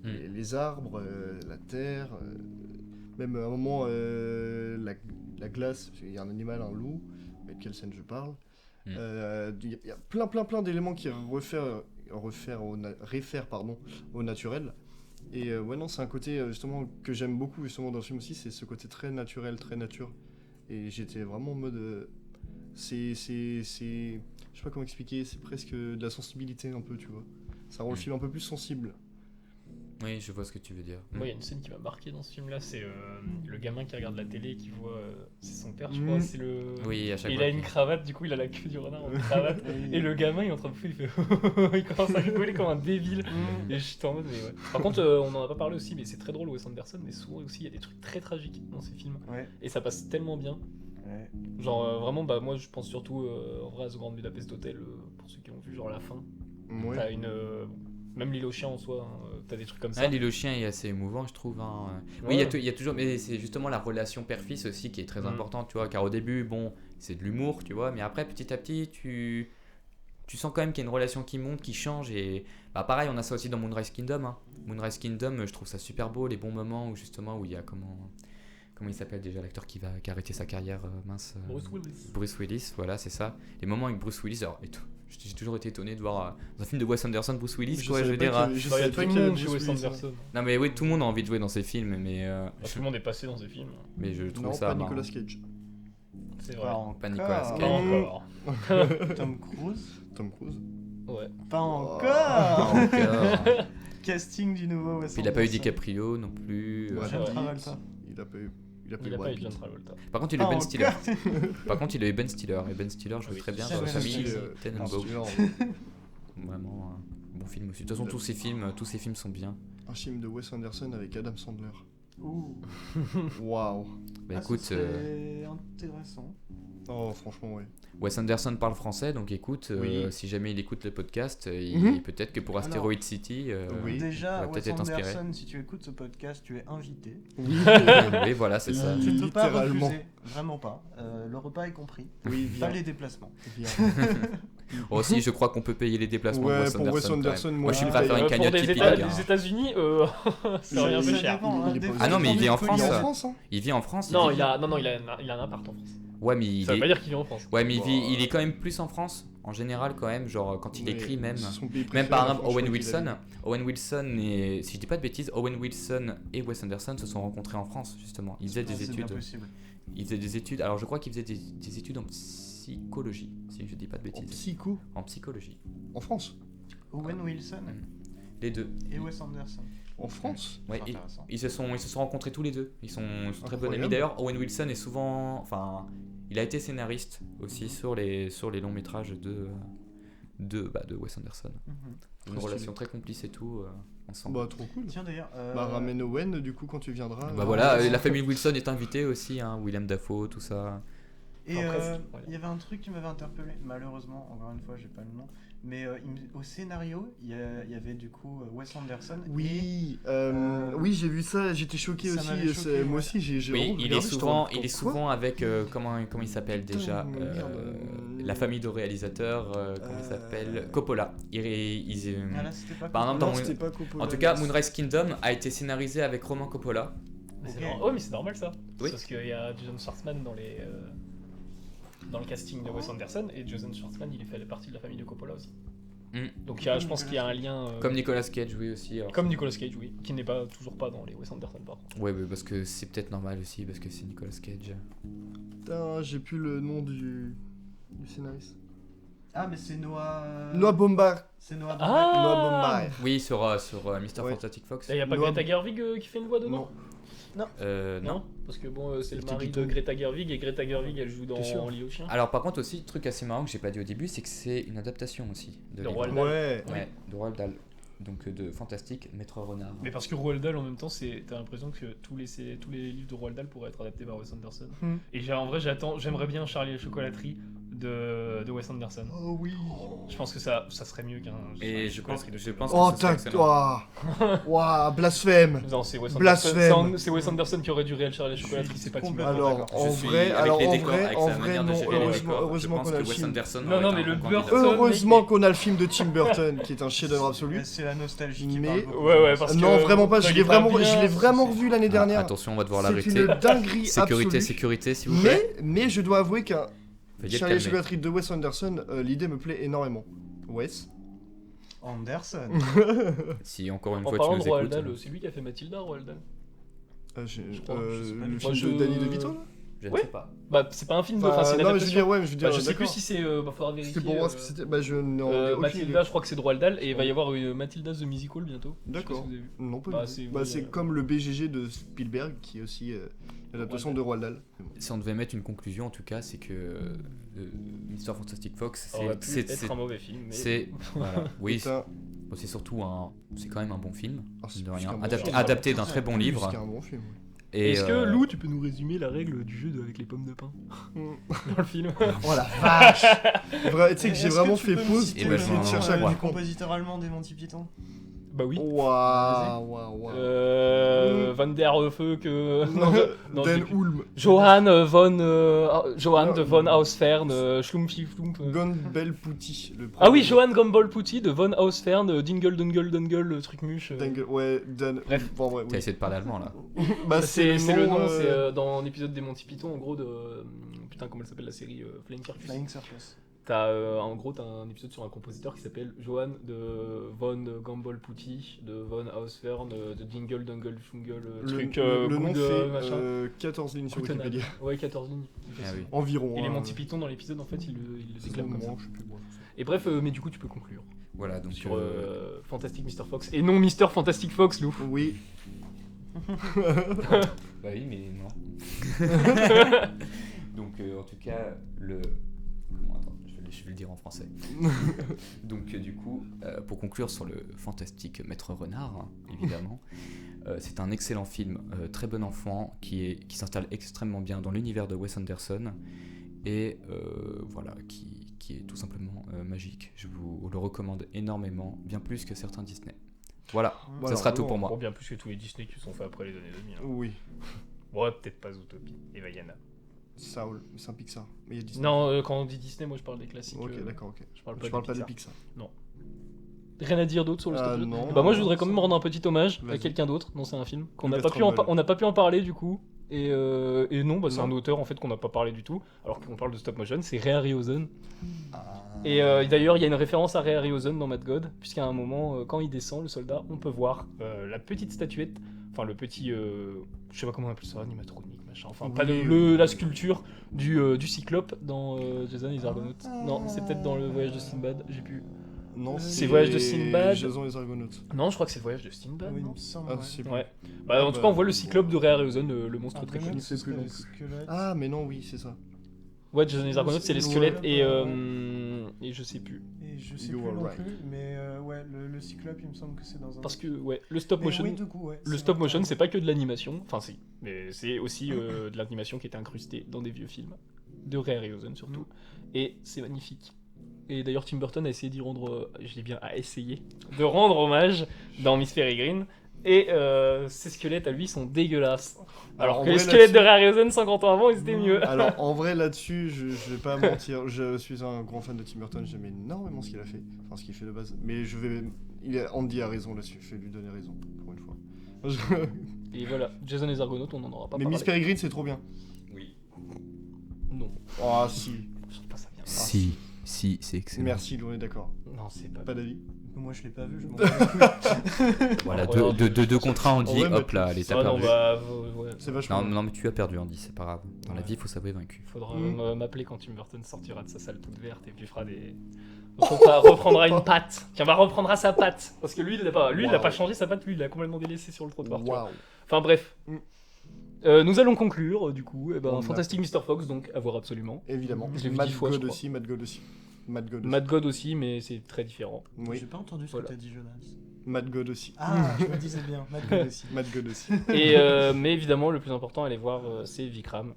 les arbres, la terre, même à un moment la glace, il y a un animal, un loup, mais de quelle scène je parle. Il y a plein d'éléments qui réfèrent au naturel. Et ouais non, c'est un côté justement que j'aime beaucoup justement dans le film aussi, c'est ce côté très naturel, très nature. Et j'étais vraiment en mode c'est je sais pas comment expliquer, c'est presque de la sensibilité un peu, tu vois. Ça rend le film un peu plus sensible. Oui, je vois ce que tu veux dire. Moi, il y a une scène qui m'a marqué dans ce film-là, c'est le gamin qui regarde la télé et qui voit. C'est son père, je crois. C'est le. Oui, à chaque Et il fois. a une cravate, du coup, il a la queue du renard en cravate. Et le gamin, il est en train de fouiller, il fait. Il commence à rigoler comme un débile. Et je suis en mode, mais ouais. Par contre, on en a pas parlé aussi, mais c'est très drôle, Wes Anderson, mais souvent aussi, il y a des trucs très tragiques dans ses films. Ouais. Et ça passe tellement bien. Ouais. Genre, vraiment, moi, je pense surtout en vrai à The Grand Budapest Hotel, pour ceux qui ont vu, genre la fin. Ouais. T'as une. Même l'île aux chiens en soi, hein, t'as des trucs comme ça. Ah, l'île aux chiens est assez émouvant, je trouve. Hein. Oui, il y a toujours, mais c'est justement la relation père-fils aussi qui est très importante, tu vois. Car au début, bon, c'est de l'humour, tu vois, mais après, petit à petit, tu sens quand même qu'il y a une relation qui monte, qui change. Et pareil, on a ça aussi dans Moonrise Kingdom. Hein. Moonrise Kingdom, je trouve ça super beau, les bons moments où il y a comment il s'appelle déjà l'acteur qui a arrêté sa carrière Bruce Willis. Bruce Willis, voilà, c'est ça. Les moments avec Bruce Willis, alors, j'ai toujours été étonné de voir dans un film de Wes Anderson Bruce Willis, quoi, je veux dire. Il y a tout le monde chez Wes Anderson. Non mais oui, tout le monde a envie de jouer dans ses films, mais Tout le monde est passé dans ses films. mais je trouve Non, ça pas marrant. Nicolas Cage. C'est vrai. Pas Nicolas Pas Cage. encore. Tom Cruise. Tom Cruise. Ouais. Pas Oh. encore. Encore. Casting du nouveau Wes Puis il a pas eu Anderson. DiCaprio non plus. Ouais, John Ouais. Travolta. Il a pas eu. Il a Brad pas eu Pitt. John Travolta. Par contre, il a eu Ben Pas Stiller. encore. Par contre, il a eu Ben Stiller. Et Ben Stiller joue Oui. très bien Jamais dans la la famille vie. Tenenbaum. Stiller, Vraiment un bon film aussi. De toute façon, tous ces films sont bien. un film de Wes Anderson avec Adam Sandler. Ouh. Waouh. Bah Ah, écoute, ce serait intéressant. Oh, franchement, ouais. Wes Anderson parle français, donc écoute, Oui. si jamais il écoute le podcast, Mhm. peut-être que pour Alors, Asteroid City, oui. il Déjà, va Wes peut-être être inspiré. Anderson, si tu écoutes ce podcast, tu es invité. Oui. Oui, voilà, c'est ça. Tu ne peux pas Littéralement. refuser. Vraiment pas. Le repas est compris. Oui, Pas viens. les déplacements. Viens. Aussi, je crois qu'on peut payer les déplacements de Ouais, Wes pour Wes Anderson. quand Anderson, même. moi, je suis je prêt à faire une paye. cagnotte Pour Tipeee, des les gars. États-Unis, c'est rien peu Il- cher. il est pas Ah non, mais il vit en Il est France. en France, hein. Il vit en France. Non, vit- il a un appart en France. Ouais, mais il Ça veut est. pas dire qu'il vit en France. Ouais, mais Bon, il est quand même plus en France, en général, quand même. Genre, quand il Mais écrit, même. c'est son pays Même préféré, par la exemple, France, je Owen crois qu'il a Wilson. Owen Wilson et. Si je dis pas de bêtises, Owen Wilson et Wes Anderson se sont rencontrés en France, justement. Ils faisaient des C'est bien études. possible. Ils faisaient des études. Alors, je crois qu'ils faisaient des études en psychologie, si je dis pas de vu. En bêtises. psycho, En psychologie. en France. Owen Wilson Les deux. et Wes Anderson. En France. Ouais, C'est ils, intéressant. ils se sont rencontrés tous les deux. Ils sont très bons Incroyable. amis. D'ailleurs, Owen Wilson est souvent. Enfin, il a été scénariste aussi sur les longs métrages de Wes Anderson. Mhm. Une Très relation stylé. très complice et tout ensemble. Bah, trop cool. Tiens d'ailleurs. Bah, ramène Owen, du coup, quand tu viendras. Bah voilà, la famille Wilson est invitée aussi, hein, William Dafoe, tout ça. Et Enfin, presque, voilà. il y avait un truc qui m'avait interpellé, malheureusement, encore une fois, j'ai pas le nom, mais au scénario, il y avait du coup Wes Anderson. Oui, Euh, oui, j'ai vu ça, j'étais choqué ça aussi. m'avait choqué, Moi ouais. aussi, j'ai Oui, vraiment il est regardé, j'étais en souvent, mode, il est quoi souvent avec comment il s'appelle Putain, déjà merde. la famille de réalisateurs, comment il s'appelle Coppola. Ah là, c'était pas Par cool. exemple, Non, dans- c'était pas Coppola. En tout cas, Moonrise Kingdom a été scénarisé avec Roman Coppola. Mais c'est Ok. normal. Ouais, mais c'est normal ça. Oui. Parce qu'il y a Jason Schwartzman dans le casting de Wes Anderson et Jason Schwartzman il fait partie de la famille de Coppola aussi. Mm. Donc je pense qu'il y a un lien. Comme Nicolas Cage, oui aussi. alors. Comme Nicolas Cage, oui, qui n'est toujours pas dans les Wes Anderson par contre. Ouais, parce que c'est peut-être normal aussi, parce que c'est Nicolas Cage. Putain, j'ai plus le nom du scénariste. Ah, mais c'est Noah. Noah Baumbach. C'est Noah Ah Baumbach. Noah Baumbach. Oui, sur Mr. Ouais. Fantastic Fox. Il n'y a pas Noah- Greta Gerwig qui fait une voix dedans Non. Non. Parce que bon, c'est le C'était mari du de tout. Greta Gerwig et Greta Gerwig elle joue dans T'es sûr En lit au chien. Alors par contre aussi, truc assez marrant que j'ai pas dit au début, c'est que c'est une adaptation aussi de De livre. Roald Dahl. Ouais. Ouais, de Roald Dahl. Donc de Fantastique, Maître Renard. Mais parce que Roald Dahl en même temps, t'as l'impression que tous les livres de Roald Dahl pourraient être adaptés par Wes Anderson. Hmm. Et en vrai, j'aimerais bien Charlie et la chocolaterie de Wes Anderson. Oh oui. Je pense que ça serait mieux qu'un. Charlie et Et la je pense, chocolaterie de je Wes pense Oh, que ce serait tac, excellent. Ouah, blasphème. Non, c'est Wes Anderson. Blasphème. C'est Wes Anderson qui aurait dû réel Charlie et la chocolaterie, c'est pas Tim Burton. Alors, d'accord. en Je suis vrai, avec les décors, avec en sa vrai, manière de non. gérer les Heureusement, décors, heureusement je qu'on pense a que le Wes film. Anderson Non, aurait non, été mais un le bon Burton- candidat. Heureusement qu'on a le film de Tim Burton, qui est un chef-d'œuvre absolu. C'est la nostalgie qui Mais- parle beaucoup. Ouais, parce que. Non, vraiment pas. quand Je il l'ai est pas vraiment, bien, je l'ai vraiment c'est- revu l'année dernière. Attention, on va devoir C'est l'arrêter. une dinguerie Sécurité, absolue. sécurité, s'il vous plaît. Mais je dois avouer qu'un Veuillez Charlie et la te calmer. chocolaterie de Wes Anderson, l'idée me plaît énormément. Wes. Anderson. Si encore une En fois tu parlant nous de Roald écoutes. Dahl, c'est lui qui a fait Mathilda, Roald Dahl. Le Moi, film de Danny DeVito là Je ne Ouais. sais pas. Bah, c'est pas un film de. Enfin, Enfin, c'est une non, mais je veux adaptation. dire, ouais, mais je veux dire, Bah, je sais plus d'accord. si c'est. Faudra vérifier. C'était pour voir ce que c'était. Bah, je n'en ai aucune Mathilda, idée. je crois que c'est de Roald Dahl et il va y avoir une Mathilda The Musical bientôt. Je sais pas D'accord. si vous avez vu. Non, pas Bah, du tout. c'est- Bah, oui, c'est comme le BGG de Spielberg, qui est aussi l'adaptation de Roald Dahl. Si on devait mettre une conclusion, en tout cas, c'est que Mr. Fantastic Fox, Ça aurait pu être un mauvais film. Mais... c'est voilà. Oui, Putain, bon, c'est surtout c'est quand même un bon film, ah, c'est de plus rien. qu'un bon Adapté, film. adapté d'un très bon Plus livre. qu'un bon film. Et, Est-ce que Lou, tu peux nous résumer la règle du jeu avec les pommes de pain dans le film? Oh la vache. Tu sais que j'ai Est-ce vraiment tu fait peux me pause citer Et pour ben, essayer de je chercher m'en- à du comprendre. compositeur allemand des Monty Python. Bah oui. Waouh, waouh. Van der Feuck. Non, non, Dan j'ai plus. Ulm. Johann Johann Non. de von Hausfern, Schlumpfi Flump. Gonbel Pouty. Ah oui, Johann Gombol Putti de von Hausfern, Dingle Dungle Dungle, le truc muche. Ouais, Dan. Bref. Bon, ouais, T'as oui. essayé de parler allemand là. Bah, C'est le nom, c'est euh, dans un épisode des Monty Python, en gros, de. Putain, comment elle s'appelle la série Flying Circus. Flying Circus. En gros, t'as un épisode sur un compositeur qui s'appelle Johann de von Gombol Putti, de von Hausfern, de Dingle Dungle Fungle, truc. le nom Good, fait machin. 14 lignes sur Coutenard. Wikipédia. Ouais, 14 lignes. Ah oui. Environ. Et les hein. Monty Python dans l'épisode, en fait, ils le déclarent comme ça. Je sais plus, moi. Et bref, mais du coup, tu peux conclure Voilà, donc sur Fantastic Mr. Fox. Et non Mr. Fantastic Fox, Lou. Oui. bah oui, mais non. Donc en tout cas, Attends, je vais le dire en français. Donc du coup, pour conclure sur le fantastique Maître Renard, hein, évidemment, c'est un excellent film, très bon enfant, qui s'installe extrêmement bien dans l'univers de Wes Anderson et voilà, qui est tout simplement magique. Je vous le recommande énormément, bien plus que certains Disney. Voilà, Voilà, ça sera tout bon, pour moi. Bon, bien plus que tous les Disney qui sont faits après les années 2000. Hein. Oui. Ouais, peut-être pas Zootopie et Vaiana. Saul, mais c'est un Pixar. Mais il y a Disney. Non, quand on dit Disney, moi je parle des classiques. Ok, d'accord, ok. Je parle Je parle pas des Pixar. Pixar. Rien à dire d'autre sur le stop motion non. Bah moi je voudrais quand même rendre un petit hommage à Vas-y. quelqu'un d'autre. Non, c'est un film qu'on n'a Louis pas pu Trumbull. on n'a pas pu en parler du coup. Et non, bah, c'est Non. un auteur en fait qu'on n'a pas parlé du tout. Alors qu'on parle de stop motion, c'est Ray Harryhausen. Ah. Et d'ailleurs, il y a une référence à Ray Harryhausen dans Mad God, puisqu'à un moment, quand il descend, le soldat, on peut voir la petite statuette, enfin le petit, je sais pas comment on appelle ça, animatronique, machin, enfin pas Oui, la sculpture du cyclope dans Jason et les Argonautes. Non, c'est peut-être dans le voyage de Sinbad, j'ai plus. Non, C'est Voyage de Sinbad. Jason et les Argonautes. Non, je crois que c'est le voyage de Sinbad. Oui, il non me semble. Ah, ouais. c'est Ouais. Bah, en tout cas, on voit le cyclope de Ray Harryhausen, le monstre très connu. Argonautes, ce serait les squelettes. Ah, mais non, oui, c'est ça. Ouais, Jason et les Argonautes, c'est les Ouais, squelettes et ouais. je sais plus. Et je sais You plus are non right. plus, mais ouais, le cyclope, il me semble que c'est dans un. Parce que ouais, le stop Mais motion. oui, du coup, ouais, Le c'est stop vrai, motion, t'as c'est pas que de l'animation, enfin si, mais c'est aussi de l'animation qui était incrustée dans des vieux films, de Ray Harryhausen surtout, et c'est magnifique. Et d'ailleurs Tim Burton a essayé d'y rendre, je dis bien a essayé, de rendre hommage dans Miss Peregrine, et ces squelettes à lui sont dégueulasses. Alors en que les vrai, squelettes de là-dessus- Ray Harryhausen 50 ans avant, ils étaient mieux. Alors, en vrai, là-dessus, je vais pas mentir. Je suis un grand fan de Tim Burton. J'aime énormément ce qu'il a fait. Enfin, ce qu'il fait de base. Mais Andy a raison là-dessus. Je vais lui donner raison, pour une fois. Et voilà, Jason et les Argonautes, on n'en aura pas Mais parlé. Miss Peregrine, c'est trop bien. Oui. Non, Oh, si. je trouve pas ça bien. Si, c'est excellent. Merci, on est d'accord. Non, c'est pas Pas d'avis. Moi, je l'ai pas vu, je m'en bats les couilles. Voilà, Alors, deux contre un, on dit Ouais, mais- hop là, allez, t'as Ah non, perdu. bah, ouais. C'est vachement. Non, mais tu as perdu, Andy, c'est pas grave. Dans la Ouais. vie, il faut s'avouer vaincu. Faudra Mm. m'appeler quand Tim Burton sortira de sa salle toute verte et puis fera des. reprendra une patte. Tiens, reprendra sa patte. Parce que lui, il a pas, il a Wow. pas changé sa patte, lui, il l'a complètement délaissé sur le trottoir. tu vois. Waouh. Enfin bref. Mm. Nous allons conclure, du coup. Eh ben, On a- Fantastic Mr. Fox, donc, à voir absolument. Évidemment. Je l'ai vu Mad 10 fois, God je crois. aussi. Mad God aussi. Mad God aussi. Mad God aussi, mais c'est très différent. Oui. J'ai pas entendu ce Voilà. que t'as dit, Jonas. Mad God aussi. Ah, je me disais bien, Mad God aussi. Mad God aussi. Et, mais évidemment, le plus important, allez voir, c'est Vikram.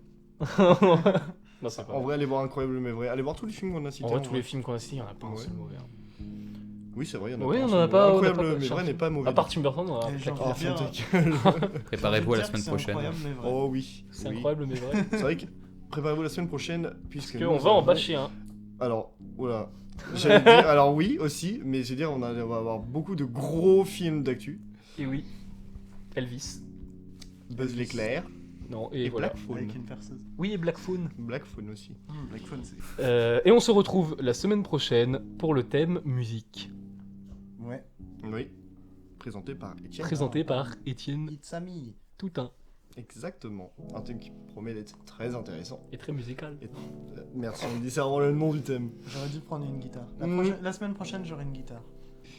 Non, c'est pas En vrai, allez voir Incroyable mais vrai. Allez voir tous les films qu'on a cités. En vrai, en tous vrai. les films qu'on a cités, il n'y en a pas un Ouais. seul mauvais. hein. Oui, c'est vrai, il y en a Oui, pas. on un en a seul. pas. on a Incroyable pas- mais vrai n'est pas mauvais. À part Tim Burton, on a Et claqué. j'en Ah, ai bien. Fantastic. Préparez-vous à la J'ai envie de semaine dire que c'est prochaine. incroyable, mais vrai. Oh oui. C'est oui. incroyable, mais vrai. C'est vrai que préparez-vous la semaine prochaine puisque Parce nous qu'on va en avons- bâcher un. Alors, voilà. J'allais dire, alors oui aussi, mais je veux dire, on va avoir beaucoup de gros films d'actu. Et oui, Elvis. Buzz l'éclair Non, et, et voilà. Black Phone. Avec une perceuse. Oui, et Black Phone. Black Phone aussi. Black Phone, c'est. Et on se retrouve la semaine prochaine pour le thème musique, Ouais. Oui. Présenté par Étienne. présenté par Étienne It's a me. Toutain, Exactement. Un thème qui promet d'être très intéressant. et très musical. Merci, on me dit ça vraiment le nom du thème. J'aurais dû prendre une guitare. Mm. La semaine prochaine, j'aurai une guitare.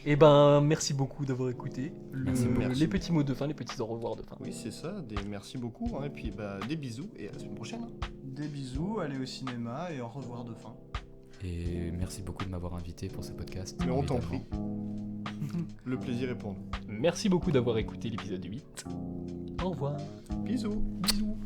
Et ben, merci beaucoup d'avoir écouté Merci beaucoup. les petits mots de fin, les petits au revoir de fin. Oui, c'est ça. Merci beaucoup. Hein, et puis, bah, des bisous et à la semaine prochaine. Des bisous, allez au cinéma et au revoir de fin. Et merci beaucoup de m'avoir invité pour ce podcast. Mais on t'en évidemment. prie. Le plaisir est pour nous. Merci beaucoup d'avoir écouté l'épisode 8. Au revoir. Bisous. Bisous.